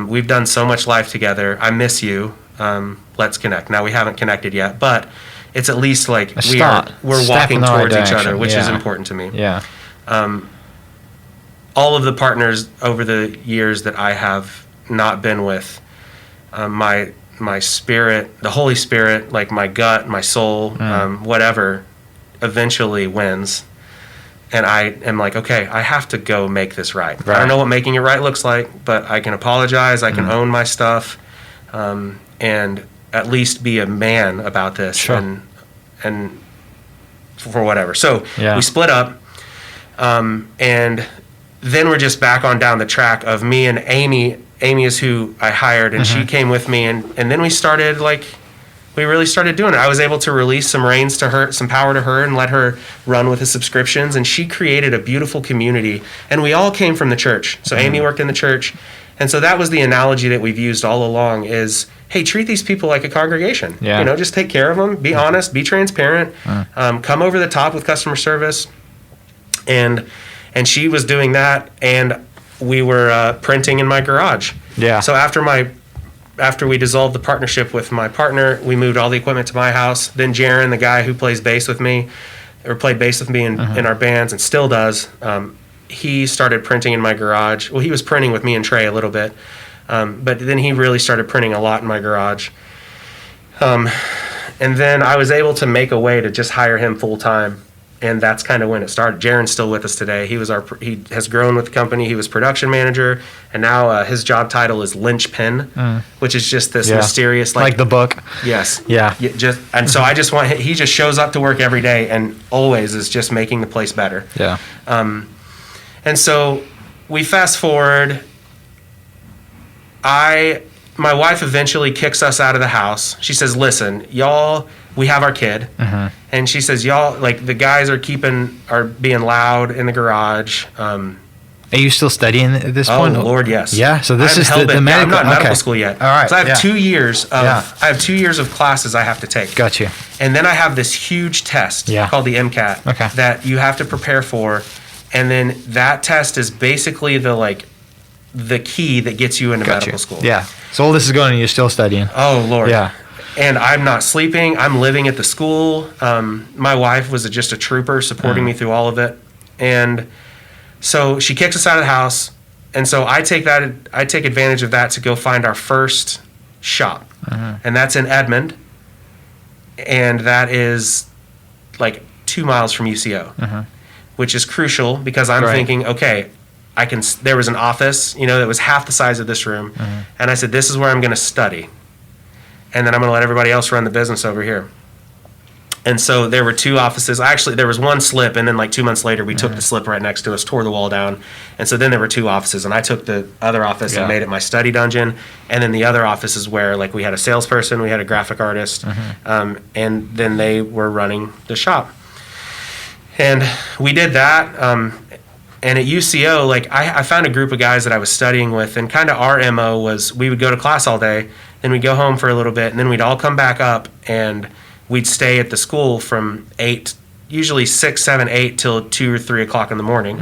We've done so much life together. I miss you. Let's connect. Now we haven't connected yet, but it's at least like we're Step walking in the right towards each direction. other, which is Yeah. important to me. Yeah. All of the partners over the years that I have not been with, my spirit, the Holy Spirit, like my gut, my soul, whatever, eventually wins. And I am like, okay, I have to go make this right. I don't know what making it right looks like, but I can apologize. I can own my stuff, and at least be a man about this. Sure. And for whatever. So Yeah. we split up, and then we're just back on down the track of me and Amy. Amy is who I hired, and she came with me, and then we started we really started doing it. I was able to release some reins to her, some power to her, and let her run with the subscriptions, and she created a beautiful community, and we all came from the church. So Amy worked in the church, and so that was the analogy that we've used all along is, hey, treat these people like a congregation. Yeah. You know, just take care of them, be honest, be transparent, come over the top with customer service, and she was doing that, and we were printing in my garage. Yeah. So after we dissolved the partnership with my partner, we moved all the equipment to my house. Then Jaron, the guy who plays bass with me, or played bass with me in our bands and still does, he started printing in my garage. Well, he was printing with me and Trey a little bit, but then he really started printing a lot in my garage. And then I was able to make a way to just hire him full time. And that's kind of when it started. Jaron's still with us today. He has grown with the company. He was production manager, and now his job title is linchpin, which is just this mysterious, like the book. Yes. Yeah. And so I just want he just shows up to work every day and always is just making the place better. Yeah. And so we fast forward. My wife eventually kicks us out of the house. She says, "Listen, y'all, we have our kid," and she says, "Y'all, like the guys are being loud in the garage." Are you still studying at this point? Oh Lord, yes. Yeah. So this I'm is the hell-bent. medical. I'm not in medical okay. school yet. All right. So I have yeah. 2 years of Yeah. I have 2 years of classes I have to take. Got you. And then I have this huge test called the MCAT Okay. that you have to prepare for, and then that test is basically the key that gets you into Got medical you. school. Yeah. So all this is going, and you're still studying. Oh Lord. Yeah. And I'm not sleeping. I'm living at the school. My wife was just a trooper supporting me through all of it. And so she kicks us out of the house. And so I take advantage of that to go find our first shop. And that's in Edmond. And that is like 2 miles from UCO, which is crucial because I'm thinking, okay, there was an office, that was half the size of this room. And I said, this is where I'm going to study. And then I'm going to let everybody else run the business over here. And so there were 2 offices. Actually, there was one slip, and then like 2 months later, we took the slip right next to us, tore the wall down. And so then there were 2 offices, and I took the other office and made it my study dungeon. And then the other office is where like we had a salesperson, we had a graphic artist, and then they were running the shop. And we did that. And at UCO, like I found a group of guys that I was studying with, and kind of our MO was we would go to class all day, then we'd go home for a little bit, and then we'd all come back up and we'd stay at the school from 8, usually 6, 7, 8 till 2 or 3 o'clock in the morning,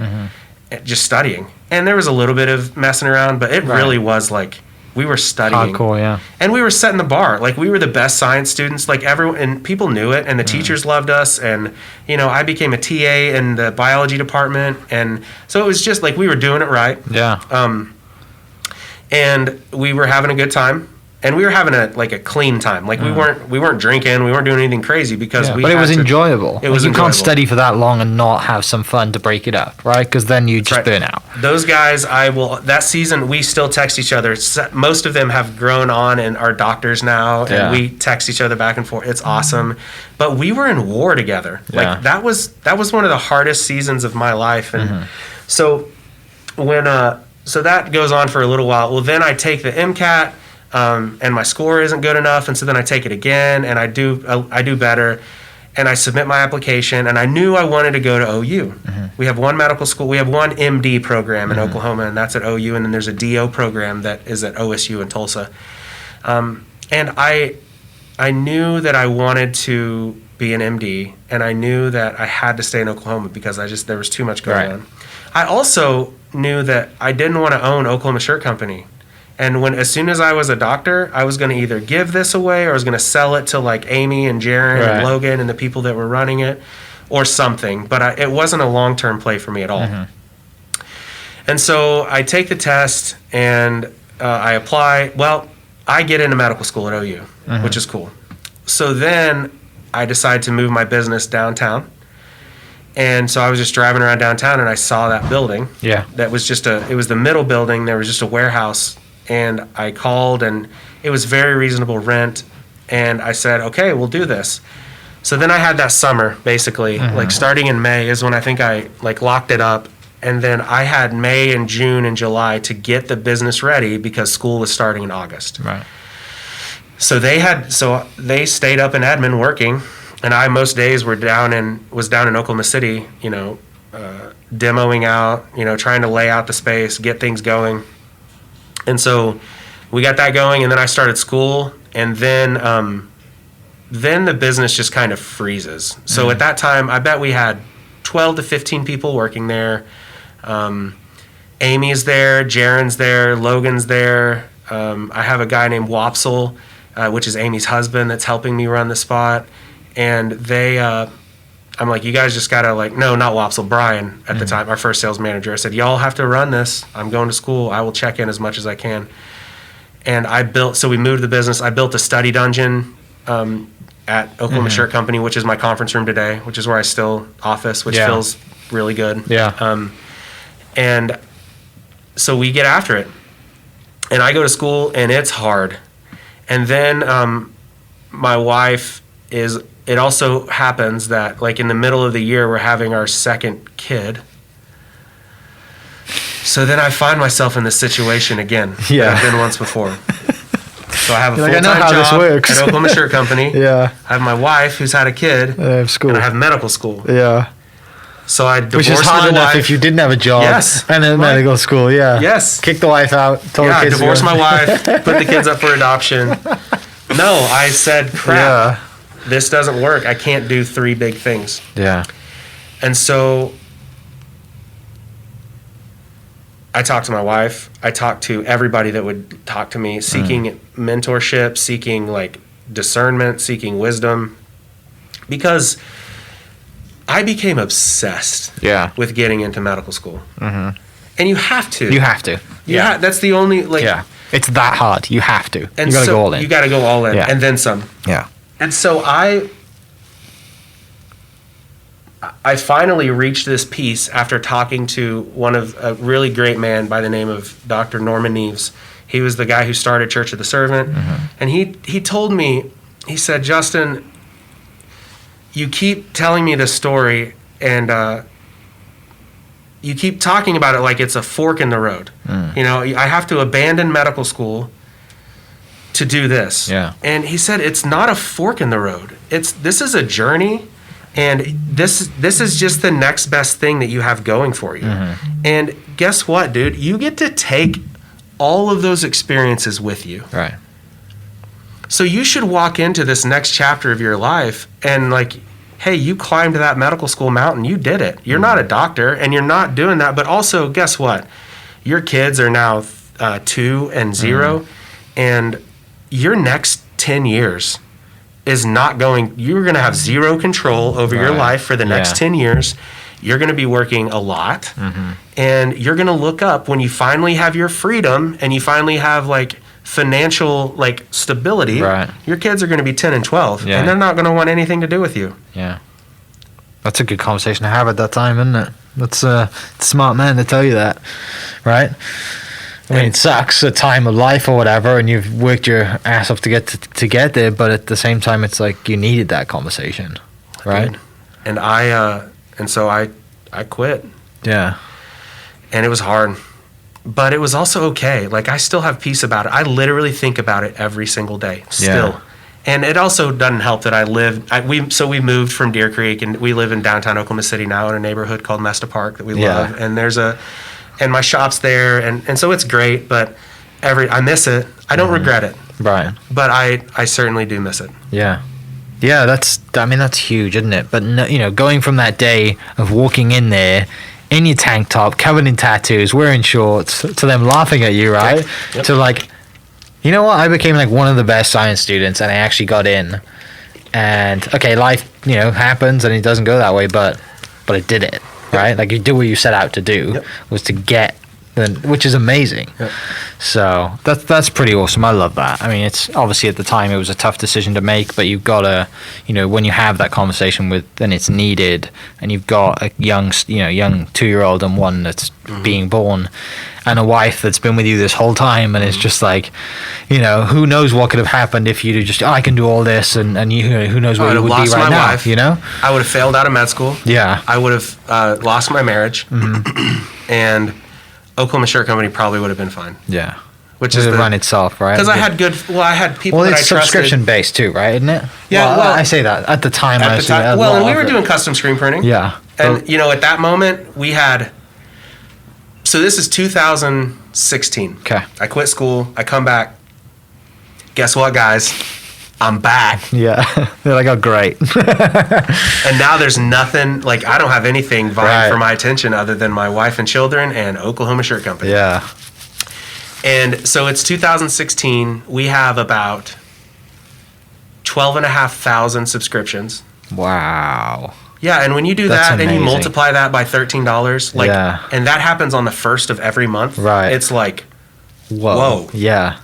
just studying. And there was a little bit of messing around, but it really was like we were studying. Hardcore, yeah. And we were setting the bar. Like we were the best science students. Like everyone, and people knew it, and the teachers loved us. And I became a TA in the biology department, and so it was just like we were doing it right. Yeah. And we were having a good time, and we were having a clean time. Like we weren't drinking, we weren't doing anything crazy because But it was enjoyable. It was you enjoyable. can't study for that long and not have some fun to break it up, right? Because then you just burn out. Those guys, that season, we still text each other. Most of them have grown on and are doctors now, and we text each other back and forth. It's awesome. But we were in war together. Like that was one of the hardest seasons of my life. And so when so that goes on for a little while. Well, then I take the MCAT. And my score isn't good enough, and so then I take it again, and I do better, and I submit my application, and I knew I wanted to go to OU. We have one medical school, we have one MD program in Oklahoma, and that's at OU, and then there's a DO program that is at OSU in Tulsa. And I knew that I wanted to be an MD, and I knew that I had to stay in Oklahoma because there was too much going on. I also knew that I didn't want to own Oklahoma Shirt Company. And as soon as I was a doctor, I was going to either give this away or I was going to sell it to like Amy and Jaron Right. and Logan and the people that were running it or something. But it wasn't a long-term play for me at all. And so I take the test and I apply. Well, I get into medical school at OU, which is cool. So then I decide to move my business downtown. And so I was just driving around downtown and I saw that building. Yeah. That was it was the middle building. There was just a warehouse. And I called and it was very reasonable rent. And I said, okay, we'll do this. So then I had that summer, basically, like starting in May is when I think I like locked it up. And then I had May and June and July to get the business ready because school was starting in August. Right. So they stayed up in Edmond working, and I most days was down in Oklahoma City, demoing out, trying to lay out the space, get things going. And so we got that going, and then I started school, and then the business just kind of freezes. So at that time, I bet we had 12 to 15 people working there. Amy's there, Jaron's there, Logan's there. I have a guy named Wopsel, which is Amy's husband, that's helping me run the spot. And I'm like, you guys just gotta no, not Wopsel, Brian at the time, our first sales manager. I said, y'all have to run this. I'm going to school. I will check in as much as I can. And we moved the business. I built a study dungeon at Oklahoma Shirt Company, which is my conference room today, which is where I still office, which feels really good. Yeah. And so we get after it. And I go to school, and it's hard. And then my wife it also happens that, in the middle of the year, we're having our second kid. So then I find myself in this situation again that I've been once before. So I have a full-time job at Oklahoma Shirt Company. Yeah. I have my wife who's had a kid. I have school. And I have medical school. Yeah. So I divorced Which is hard my enough wife. if you didn't have a job. Yes. And then medical school, yeah. Yes. Kick the wife out. Told the kids divorced my wife, put the kids up for adoption. No, I said, crap, this doesn't work. I can't do 3 big things. Yeah. And so I talked to my wife. I talked to everybody that would talk to me, seeking mentorship, seeking discernment, seeking wisdom, because I became obsessed with getting into medical school. And you have to. You have to. That's the only, It's that hard. You have to. And you got to go all in. You got to go all in, and then some. Yeah. And so I finally reached this piece after talking to a really great man by the name of Dr. Norman Neves. He was the guy who started Church of the Servant. And he told me, he said, Justin, you keep telling me this story and you keep talking about it like it's a fork in the road. I have to abandon medical school to do this. Yeah. And he said, it's not a fork in the road. This is a journey. And this is just the next best thing that you have going for you. And guess what, dude? You get to take all of those experiences with you. Right. So you should walk into this next chapter of your life and hey, you climbed that medical school mountain. You did it. You're not a doctor and you're not doing that. But also, guess what? Your kids are now 2 and 0. And your next 10 years is not you're going to have zero control over your life for the next 10 years. You're going to be working a lot. And you're going to look up when you finally have your freedom and you finally have financial stability. Right. Your kids are going to be 10 and 12 Yeah. and they're not going to want anything to do with you. Yeah. That's a good conversation to have at that time, isn't it? That's a smart man to tell you that, right? I mean, it sucks, a time of life or whatever, and you've worked your ass off to get there, but at the same time, it's you needed that conversation, right? And so I quit. Yeah. And it was hard, but it was also okay. I still have peace about it. I literally think about it every single day still. Yeah. And it also doesn't help that we moved from Deer Creek and we live in downtown Oklahoma City now in a neighborhood called Mesta Park that we love. And and my shop's there, and so it's great, but I miss it. I don't regret it. Right. But I certainly do miss it. Yeah. Yeah, that's huge, isn't it? But no, going from that day of walking in there in your tank top, covered in tattoos, wearing shorts, to them laughing at you, right? Yep. To like, you know what? I became like one of the best science students, and I actually got in. And okay, life, happens, and it doesn't go that way, but I did it, right? Like you did what you set out to do, was to get, which is amazing. Yep. So that's pretty awesome. I love that. I mean, it's obviously at the time it was a tough decision to make, but you've got to, when you have that conversation with, and it's needed, and you've got a young 2-year-old and one that's being born, and a wife that's been with you this whole time, and it's just like, who knows what could have happened if you'd just, I can do all this, and who knows where you would be right now, wife. I would have failed out of med school. Yeah. I would have lost my marriage, and Oklahoma Shirt Company probably would have been fine. Yeah. Which is run itself, right? Because I had I had people that I trusted. Well, it's subscription based too, right? Isn't it? Yeah. Well, I say that at the time. And we were doing custom screen printing. Yeah. And at that moment we had. So this is 2016. Okay. I quit school. I come back. Guess what, guys? I'm back. Yeah. They're like, oh, great. And now there's nothing, like, I don't have anything vying for my attention other than my wife and children and Oklahoma Shirt Company. Yeah. And so it's 2016. We have about 12,500 subscriptions. Wow. Yeah, and when you do That's that and you amazing. multiply that by $13, and that happens on the 1st of every month, right? It's like, whoa. Yeah.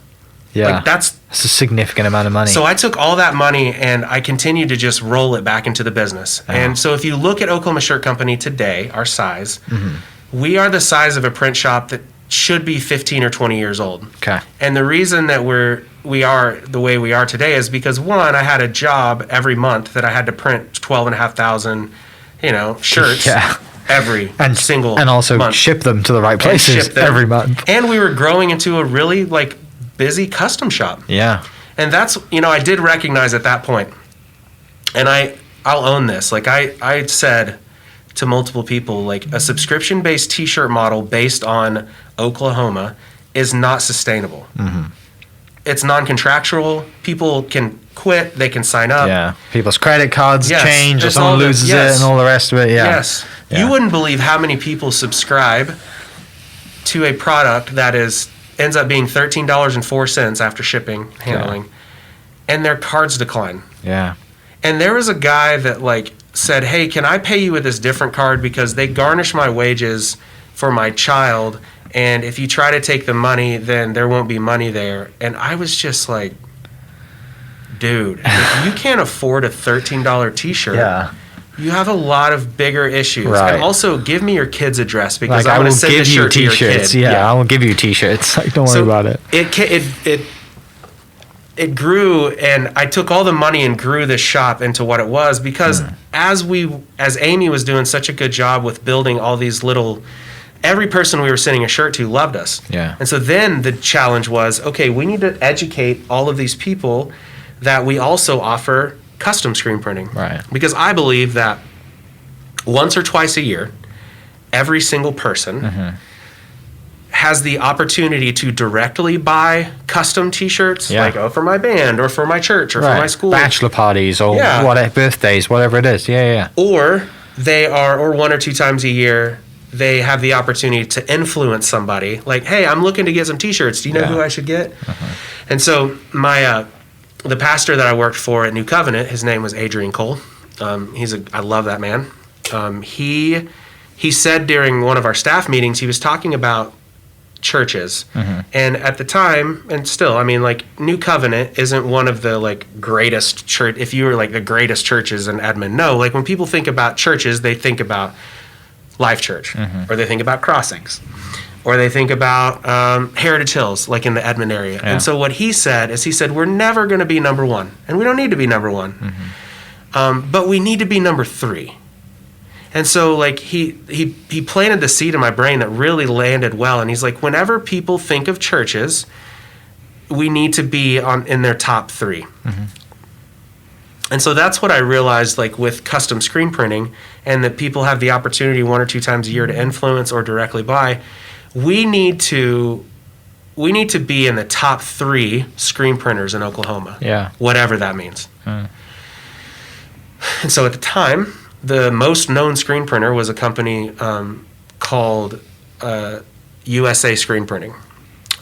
Yeah. Like that's a significant amount of money. So I took all that money and I continued to just roll it back into the business. Oh. And so if you look at Oklahoma Shirt Company today, our size, we are the size of a print shop that should be 15 or 20 years old. Okay. And the reason that we are the way we are today is because, one, I had a job every month that I had to print 12,500, shirts every single and also month. Ship them to the right places every month. And we were growing into a really busy custom shop. Yeah. And that's, I did recognize at that point, and I'll own this. I said to multiple people, a subscription-based T-shirt model based on Oklahoma is not sustainable. It's non-contractual. People can quit. They can sign up. Yeah. People's credit cards change, or It's someone all loses it, and all the rest of it. Yeah. Yes. Yeah. You wouldn't believe how many people subscribe to a product that ends up being $13.04 after shipping, handling, and their cards decline. Yeah. And there was a guy that said, "Hey, can I pay you with this different card because they garnish my wages for my child, and if you try to take the money, then there won't be money there." And I was just like, dude, if you can't afford a $13 T-shirt, you have a lot of bigger issues. Right. And also, give me your kid's address because I'm going to send the shirt to your kid. Yeah, I will give you T-shirts. Don't worry about it. It grew, and I took all the money and grew this shop into what it was because as Amy was doing such a good job with building all these every person we were sending a shirt to loved us. Yeah. And so then the challenge was, okay, we need to educate all of these people that we also offer custom screen printing. Right. Because I believe that once or twice a year, every single person has the opportunity to directly buy custom T-shirts, for my band or for my church or for my school. Bachelor parties or birthdays, whatever it is. Yeah. Or or 1 or 2 times a year, they have the opportunity to influence somebody. Hey, I'm looking to get some T-shirts. Do you know who I should get? And so the pastor that I worked for at New Covenant, his name was Adrian Cole. I love that man. He said during one of our staff meetings, he was talking about churches. And at the time, and still, New Covenant isn't one of the greatest church. If you were the greatest churches in Edmond, no. When people think about churches, they think about Life Church, or they think about Crossings, or they think about Heritage Hills, in the Edmond area. Yeah. And so what he said is, we're never going to be number one, and we don't need to be number one, but we need to be number 3. And so he planted the seed in my brain that really landed well. And he's like, whenever people think of churches, we need to be in their top 3. And so that's what I realized, with custom screen printing, and that people have the opportunity 1 or 2 times a year to influence or directly buy. We need to be in the top 3 screen printers in Oklahoma. Yeah. Whatever that means. And so at the time, the most known screen printer was a company called USA Screen Printing,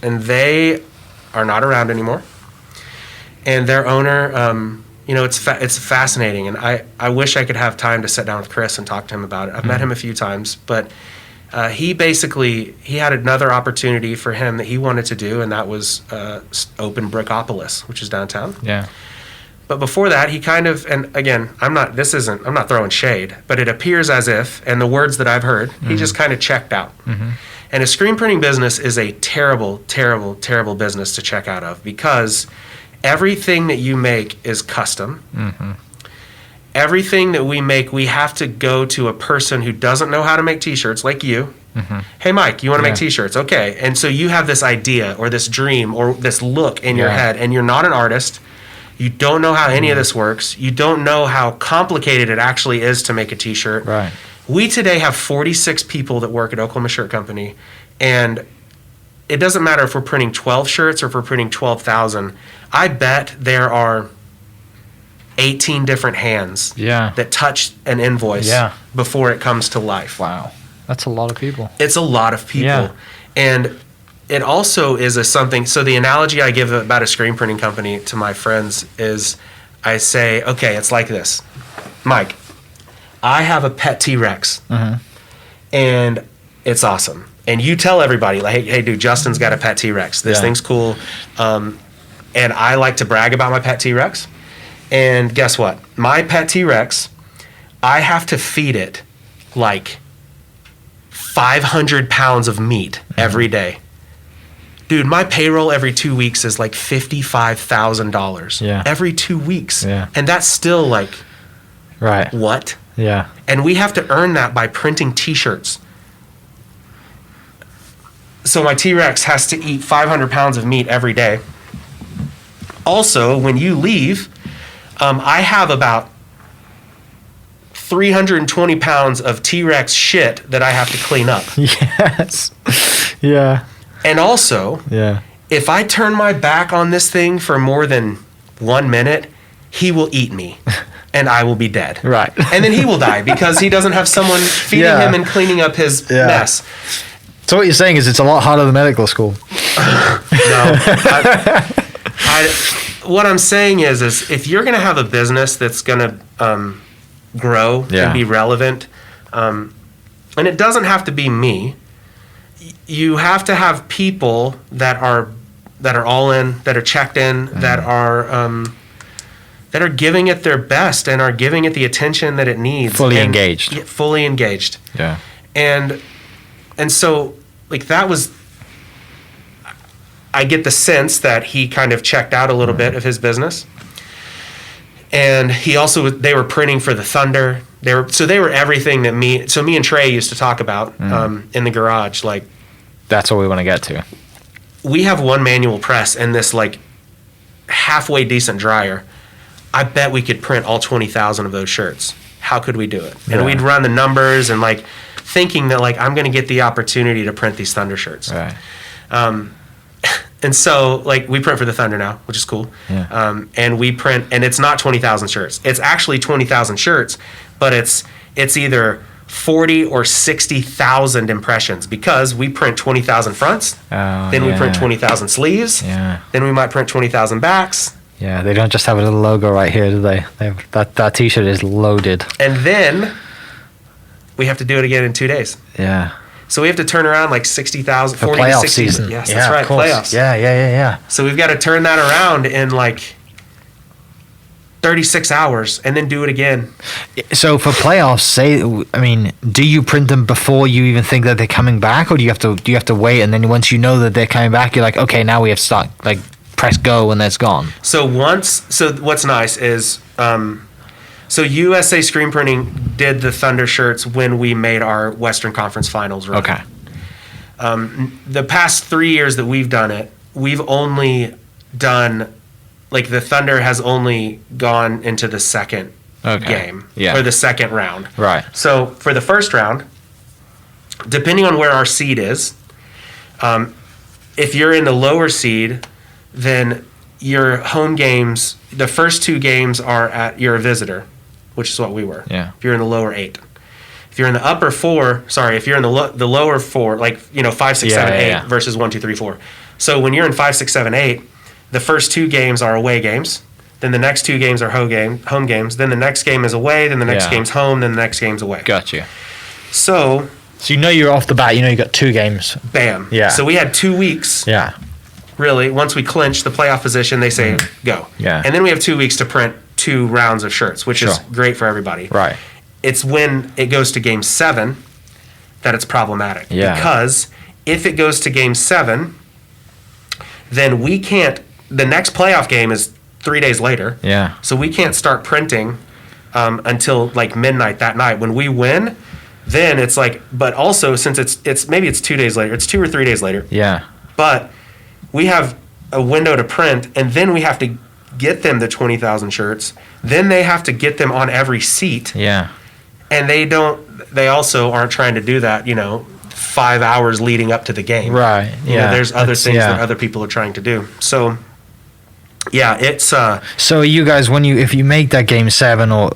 and they are not around anymore. And their owner, it's fascinating, and I wish I could have time to sit down with Chris and talk to him about it. I've met him a few times, but he had another opportunity for him that he wanted to do, and that was open Brickopolis, which is downtown. Yeah. But before that, he kind of, and again, I'm not throwing shade, but it appears as if, and the words that I've heard, he just kind of checked out. And a screen printing business is a terrible, terrible, terrible business to check out of, because everything that you make is custom. Everything that we make, we have to go to a person who doesn't know how to make t-shirts, like you. Hey, Mike, you want to make t-shirts? Okay. And so you have this idea or this dream or this look in your head, and you're not an artist. You don't know how any of this works. You don't know how complicated it actually is to make a t-shirt. Right. We today have 46 people that work at Oklahoma Shirt Company, and it doesn't matter if we're printing 12 shirts or if we're printing 12,000. I bet there are 18 different hands that touch an invoice before it comes to life. Wow. That's a lot of people. It's a lot of people. Yeah. And it also is something, so the analogy I give about a screen printing company to my friends is I say, okay, it's like this. Mike, I have a pet T-Rex, and it's awesome. And you tell everybody, like, hey, dude, Justin's got a pet T-Rex. This thing's cool. And I like to brag about my pet T-Rex. And guess what? My pet T-Rex, I have to feed it like 500 pounds of meat every day. Dude, my payroll every 2 weeks is like $55,000. Yeah. Every 2 weeks. Yeah. And that's still like, what? Yeah. And we have to earn that by printing T-shirts. So my T-Rex has to eat 500 pounds of meat every day. Also, when you leave, I have about 320 pounds of T-Rex shit that I have to clean up. Yes. Yeah. And also, Yeah. if I turn my back on this thing for more than 1 minute, he will eat me and I will be dead. Right. And then he will die because he doesn't have someone feeding him and cleaning up his mess. So what you're saying is it's a lot harder than medical school. No. What I'm saying is if you're going to have a business that's going to grow and be relevant, and it doesn't have to be me, you have to have people that are all in, that are checked in, that are giving it their best and are giving it the attention that it needs. Fully engaged. Yeah, fully engaged. Yeah. And so, like, that was, I get the sense that he kind of checked out a little bit of his business. And they were printing for the Thunder. They were everything that me and Trey used to talk about in the garage. Like, that's what we want to get to. We have one manual press and this like halfway decent dryer. I bet we could print all 20,000 of those shirts. How could we do it? And we'd run the numbers and like thinking that like I'm going to get the opportunity to print these Thunder shirts. Right. And so like we print for the Thunder now, which is cool. Yeah. And we print, and it's not 20,000 shirts. It's actually 20,000 shirts, but it's either 40 or 60,000 impressions because we print 20,000 fronts, then we print 20,000 sleeves, then we might print 20,000 backs. Yeah, they don't just have a little logo right here, do they? That T-shirt is loaded. And then we have to do it again in 2 days. Yeah. So we have to turn around like 60,000, For 40 playoff to 60. season. Yes, that's right, playoffs. Yeah. So we've got to turn that around in like 36 hours and then do it again. So for playoffs, do you print them before you even think that they're coming back, or do you have to wait, and then once you know that they're coming back, you're like, okay, now we have to start, like, press go, and that's gone? So what's nice is, so USA Screen Printing did the Thunder shirts when we made our Western Conference Finals run. Okay. The past 3 years that we've done it, we've only done, like, the Thunder has only gone into the second game, or the second round. Right. So for the first round, depending on where our seed is, if you're in the lower seed, then your home games, the first 2 games you're a visitor, which is what we were. Yeah. If you're in the lower 8. If If you're in the upper four, if you're in the lower four, like 5, 6, 7, 8 versus 1, 2, 3, 4. So when you're in 5, 6, 7, 8, the first 2 games are away games. Then the next 2 games are home games. Then the next game is away. Then the next game's home. Then the next game's away. Got you. So you're off the bat. You got 2 games. Bam. Yeah. So we had 2 weeks. Yeah. Really, once we clinch the playoff position, they say go. Yeah. And then we have 2 weeks to print 2 rounds of shirts, which is great for everybody. Right. It's when it goes to game 7 that it's problematic. Yeah. Because if it goes to game 7, then we can't. The next playoff game is 3 days later. Yeah. So we can't start printing until like midnight that night. When we win, then it's like. But also since it's maybe it's 2 days later. It's 2 or 3 days later. Yeah. But we have a window to print, and then we have to get them the 20,000 shirts. Then they have to get them on every seat. Yeah. And they also aren't trying to do that, 5 hours leading up to the game. Right. Yeah. There's other things that other people are trying to do. So, yeah, it's. So you guys, if you make that game 7, or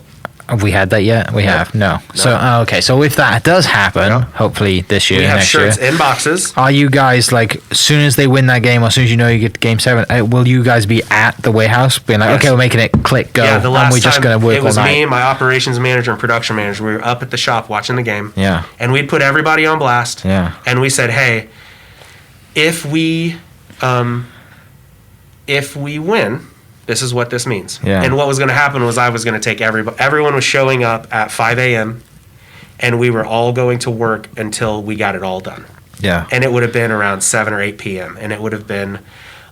have we had that yet? We have no. So okay. So if that does happen, hopefully this year, we have next shirts year, in boxes. are you guys like, as soon as they win that game, or as soon as you get to game 7, will you guys be at the warehouse being like, okay, we're making it click go, Yeah, the last and we're just time gonna work it was all night? me, my operations manager, and production manager. We were up at the shop watching the game. Yeah. And we'd put everybody on blast. Yeah. And we said, hey, if we win, this is what this means. Yeah. And what was going to happen was I was going to take everyone was showing up at 5 a.m. and we were all going to work until we got it all done. Yeah. And it would have been around 7 or 8 p.m. and it would have been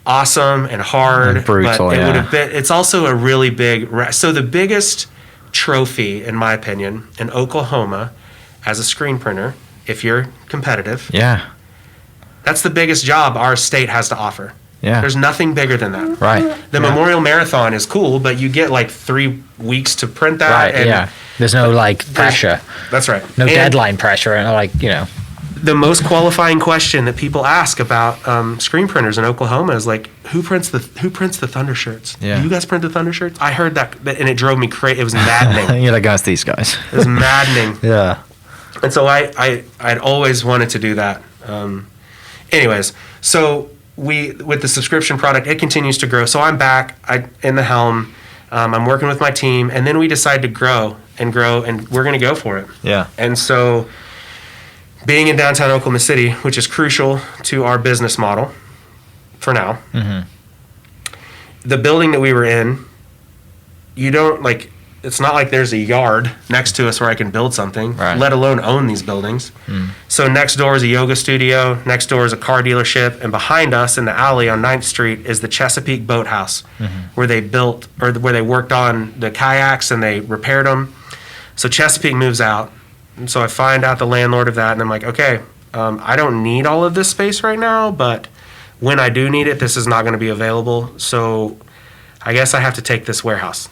awesome and hard. And brutal, but it would have been. It's also a really big. So the biggest trophy, in my opinion, in Oklahoma, as a screen printer, if you're competitive, Yeah. that's the biggest job our state has to offer. Yeah. There's nothing bigger than that. Right. The Memorial Marathon is cool, but you get like 3 weeks to print that. Right. and Yeah. There's no pressure. That's right. No And deadline pressure, and the most qualifying question that people ask about screen printers in Oklahoma is like, who prints the Thunder shirts? Yeah. Do you guys print the Thunder shirts? I heard that, and it drove me crazy. It was maddening. You're like, guys, these guys. It was maddening. Yeah. And so I'd always wanted to do that. Anyways, so with the subscription product, it continues to grow. So I'm back in the helm. I'm working with my team, and then we decide to grow, and we're going to go for it. Yeah. And so being in downtown Oklahoma City, which is crucial to our business model for now, the building that we were in, it's not like there's a yard next to us where I can build something, Right. let alone own these buildings. So next door is a yoga studio, next door is a car dealership, and behind us in the alley on 9th Street is the Chesapeake Boathouse, where they built, or where they worked on the kayaks and they repaired them. So Chesapeake moves out. And so I find out the landlord of that, and I'm like, okay, I don't need all of this space right now, but when I do need it, this is not going to be available. So I guess I have to take this warehouse.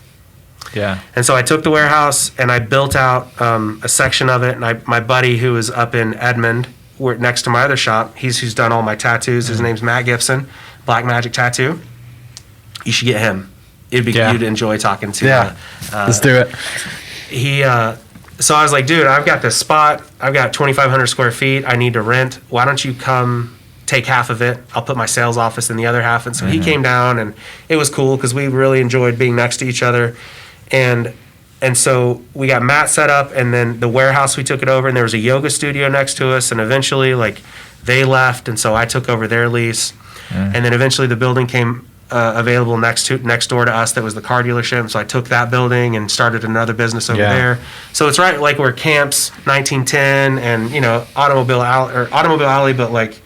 Yeah. And so I took the warehouse and I built out a section of it. And my buddy who is up in Edmond, next to my other shop, who's done all my tattoos. His name's Matt Gibson, Black Magic Tattoo. You should get him. You'd enjoy talking to. Yeah. Let's do it. So I was like, dude, I've got this spot. I've got 2,500 square feet. I need to rent. Why don't you come take half of it? I'll put my sales office in the other half. And so he came down, and it was cool because we really enjoyed being next to each other. And so we got Matt set up, and then the warehouse, we took it over, and there was a yoga studio next to us. And eventually, they left, and so I took over their lease. And then eventually the building came available next door to us. That was the car dealership. So I took that building and started another business over there. So it's right like where Camps 1910 and Automobile Alley, but like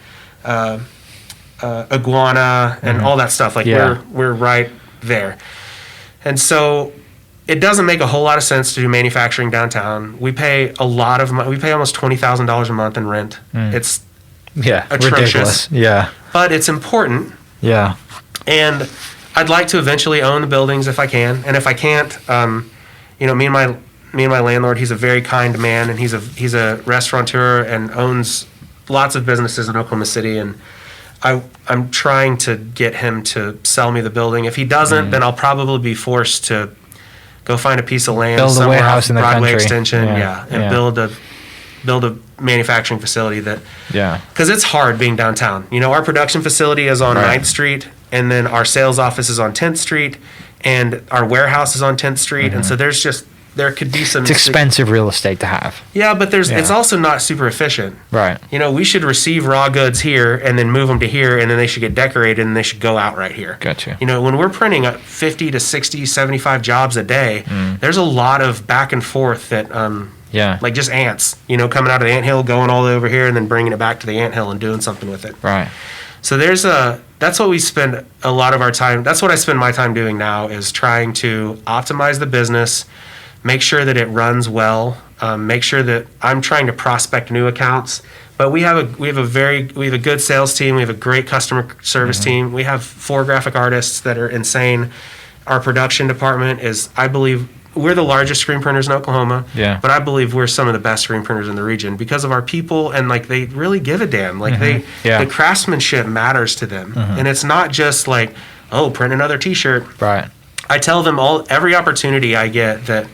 Iguana and all that stuff. We're right there. And so it doesn't make a whole lot of sense to do manufacturing downtown. We pay a lot of money. We pay almost $20,000 a month in rent. It's atrocious. Ridiculous. Yeah. But it's important. Yeah. And I'd like to eventually own the buildings if I can. And if I can't, me and my landlord, he's a very kind man, and he's a restaurateur and owns lots of businesses in Oklahoma City. And I'm trying to get him to sell me the building. If he doesn't, then I'll probably be forced to go find a piece of land Build a somewhere warehouse off in the Broadway country. Extension, and build a build a manufacturing facility that, Yeah. because it's hard being downtown. You know, our production facility is on Right. 9th Street, and then our sales office is on 10th Street, and our warehouse is on 10th Street, and so there could be some. It's expensive real estate to have. Yeah, but it's Yeah. also not super efficient. Right. You know, we should receive raw goods here and then move them to here, and then they should get decorated and they should go out right here. Gotcha. You know, when we're printing 50 to 60, 75 jobs a day, there's a lot of back and forth that, Yeah. like just ants, you know, coming out of the anthill, going all over here, and then bringing it back to the anthill and doing something with it. Right. So that's what we spend a lot of our time. That's what I spend my time doing now, is trying to optimize the business, make sure that it runs well, make sure that I'm trying to prospect new accounts. But we have a good sales team. We have a great customer service team. We have 4 graphic artists that are insane. Our production department is, I believe, we're the largest screen printers in Oklahoma. Yeah. But I believe we're some of the best screen printers in the region because of our people, and like they really give a damn. Like Yeah. the craftsmanship matters to them, and it's not just like, oh, print another T-shirt. Right. I tell them every opportunity I get that,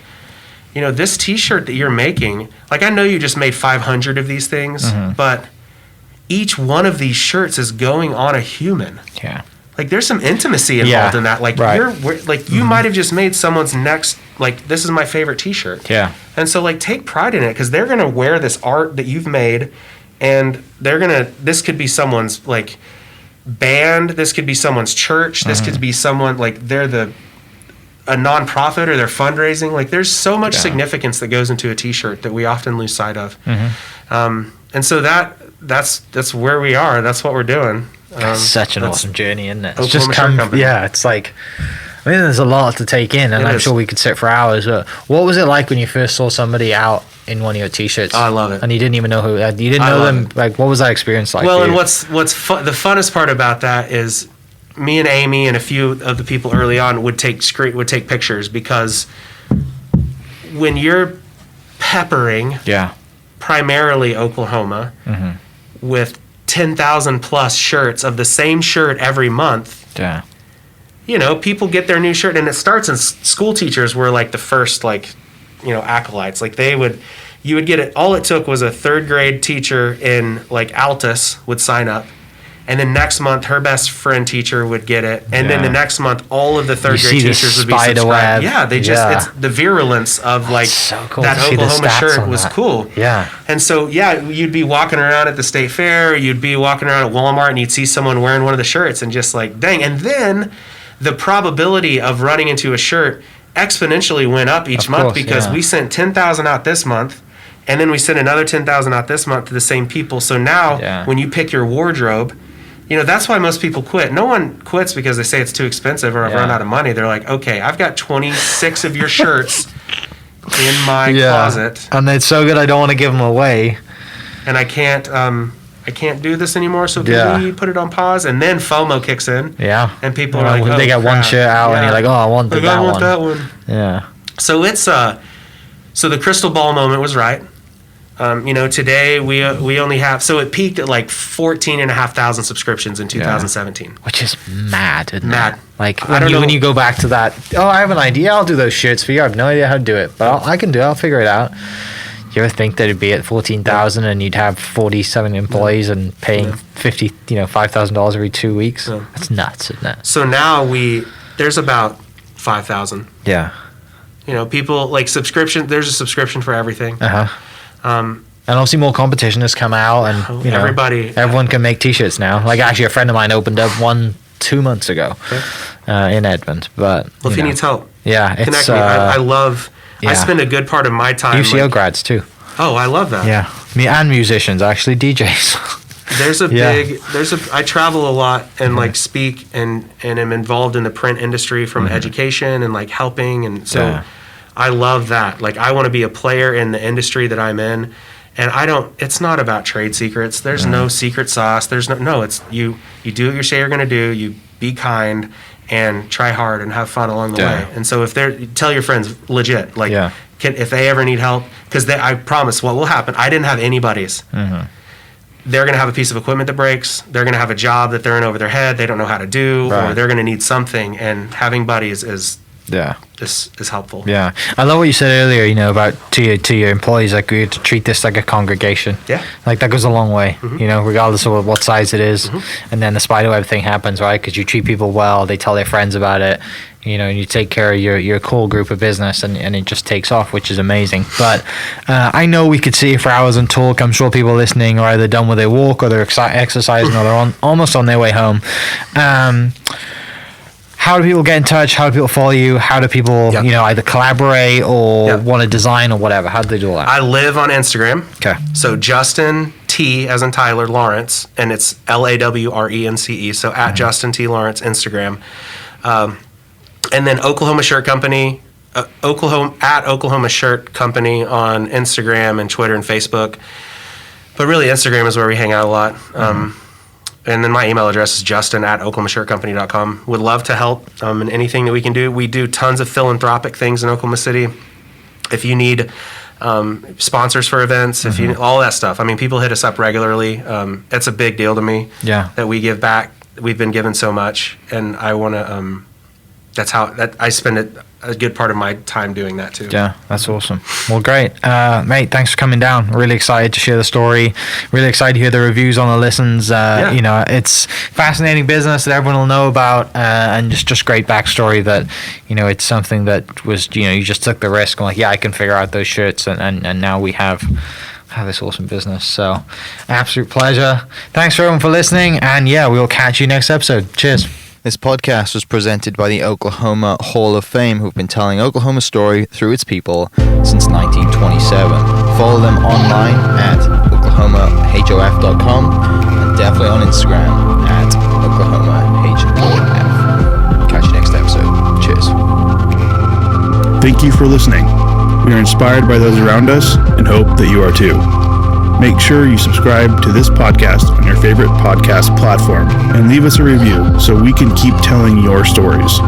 you know, this T-shirt that you're making, like I know you just made 500 of these things, but each one of these shirts is going on a human. Yeah. Like there's some intimacy involved in that. Like Right. you might have just made someone's next, like this is my favorite T-shirt. Yeah. And so like take pride in it, because they're gonna wear this art that you've made, and this could be someone's like band, this could be someone's church, this could be someone like they're a nonprofit or they're fundraising. Like there's so much significance that goes into a T-shirt that we often lose sight of. And so that's where we are. That's what we're doing. It's such an that's awesome journey, isn't it? It's Oklahoma just Shirt Company. yeah, it's like, I mean, there's a lot to take in, and It I'm is. sure we could sit for hours. But what was it like when you first saw somebody out in one of your T-shirts? Oh, I love it. And you didn't even know who, you didn't I know love them. it. Like, what was that experience like? Well, for and you? what's the funnest part about that is me and Amy and a few of the people early on would take pictures, because when you're peppering Yeah. primarily Oklahoma with 10,000 plus shirts of the same shirt every month, Yeah. you know, people get their new shirt, and it starts in school teachers were like the first, like, you know, acolytes. Like you would get it. All it took was a 3rd grade teacher in like Altus would sign up, and then next month her best friend teacher would get it, and then Yeah. the next month all of the 3rd You grade see the teachers would be spider subscribed. web. Yeah, it's the virulence of like so cool that to see the Oklahoma stats shirt on was that. cool. Yeah. And so, yeah, you'd be walking around at the state fair, you'd be walking around at Walmart, and you'd see someone wearing one of the shirts, and just like, dang. And then the probability of running into a shirt exponentially went up each Of month, course, because yeah. we sent 10,000 out this month, and then we sent another 10,000 out this month to the same people. So now Yeah. when you pick your wardrobe, you know, that's why most people quit. No one quits because they say it's too expensive or I've Yeah. run out of money. They're like, okay, I've got 26 of your shirts in my closet, And it's so good, I don't want to give them away. and I can't do this anymore. So can Yeah. we put it on pause? And then FOMO kicks in. Yeah. And people You are know, like, they oh, got one crap. shirt out, and Yeah. you're like, oh, I want Like, that I want one. that one. Yeah. So it's so the crystal ball moment was right. You know, today we only have, so it peaked at like 14,500 subscriptions in 2017. Which is mad, isn't Mad. it? Like, I don't when know. you go back to that, oh, I have an idea, I'll do those shirts for you. I have no idea how to do it, but I can do it, I'll figure it out. You ever think that it'd be at 14,000 and you'd have 47 employees and paying $5,000 every 2 weeks? Yeah. That's nuts, isn't it? So now there's about 5,000. Yeah. You know, people like subscription. There's a subscription for everything. And obviously more competition has come out, and you know, everyone can make T-shirts now. Like actually, a friend of mine opened up one 2 months ago in Edmond. But Well, if he needs help, yeah, it's connect me. I love. yeah. I spend a good part of my time. UCO like- grads too. Oh, I love that. Yeah, me and musicians actually, DJs. There's a Yeah. I travel a lot and like speak and am involved in the print industry from education and like helping, and so Yeah. I love that. Like I want to be a player in the industry that I'm in, and it's not about trade secrets. There's no secret sauce. There's no, it's you do what you say you're going to do. You be kind and try hard and have fun along the Yeah. way. And so tell your friends legit, like Yeah. if they ever need help, because I promise what will happen. I didn't have any buddies. They're going to have a piece of equipment that breaks. They're going to have a job that they're in over their head. They don't know how to do, or Right. they're going to need something. And having buddies is is helpful. Yeah, I love what you said earlier. About to your employees, like we have to treat this like a congregation. Yeah, like that goes a long way. Regardless of what size it is. And then the spiderweb thing happens, right? Because you treat people well, they tell their friends about it. And you take care of your core group of business, and it just takes off, which is amazing. But I know we could sit here for hours and talk. I'm sure people listening are either done with their walk, or they're exercising, or they're almost on their way home. How do people get in touch? How do people follow you? How do people, either collaborate or want to design or whatever? How do they do all that? I live on Instagram. Okay. So Justin T, as in Tyler, Lawrence, and it's LAWRENCE. So at Justin T Lawrence, Instagram. And then Oklahoma Shirt Company, Oklahoma Shirt Company on Instagram and Twitter and Facebook. But really, Instagram is where we hang out a lot. And then my email address is justin@oklahomashirtcompany.com. Would love to help in anything that we can do. We do tons of philanthropic things in Oklahoma City. If you need sponsors for events, if you all that stuff. I mean, people hit us up regularly. It's a big deal to me that we give back. We've been given so much, and I want to. That's how I spend a good part of my time doing that too. Yeah, that's awesome. Well, great. Mate, thanks for coming down. Really excited to share the story. Really excited to hear the reviews on the listens. It's fascinating business that everyone will know about, and just great backstory that, it's something that was, you just took the risk. I'm like, I can figure out those shirts, and now we have this awesome business. So, absolute pleasure. Thanks for everyone for listening, and we'll catch you next episode. Cheers. This podcast was presented by the Oklahoma Hall of Fame, who've been telling Oklahoma's story through its people since 1927. Follow them online at oklahomahof.com and definitely on Instagram at oklahomahof. Catch you next episode. Cheers. Thank you for listening. We are inspired by those around us and hope that you are too. Make sure you subscribe to this podcast on your favorite podcast platform and leave us a review so we can keep telling your stories.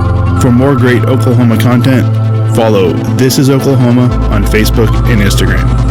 For more great Oklahoma content, follow This Is Oklahoma on Facebook and Instagram.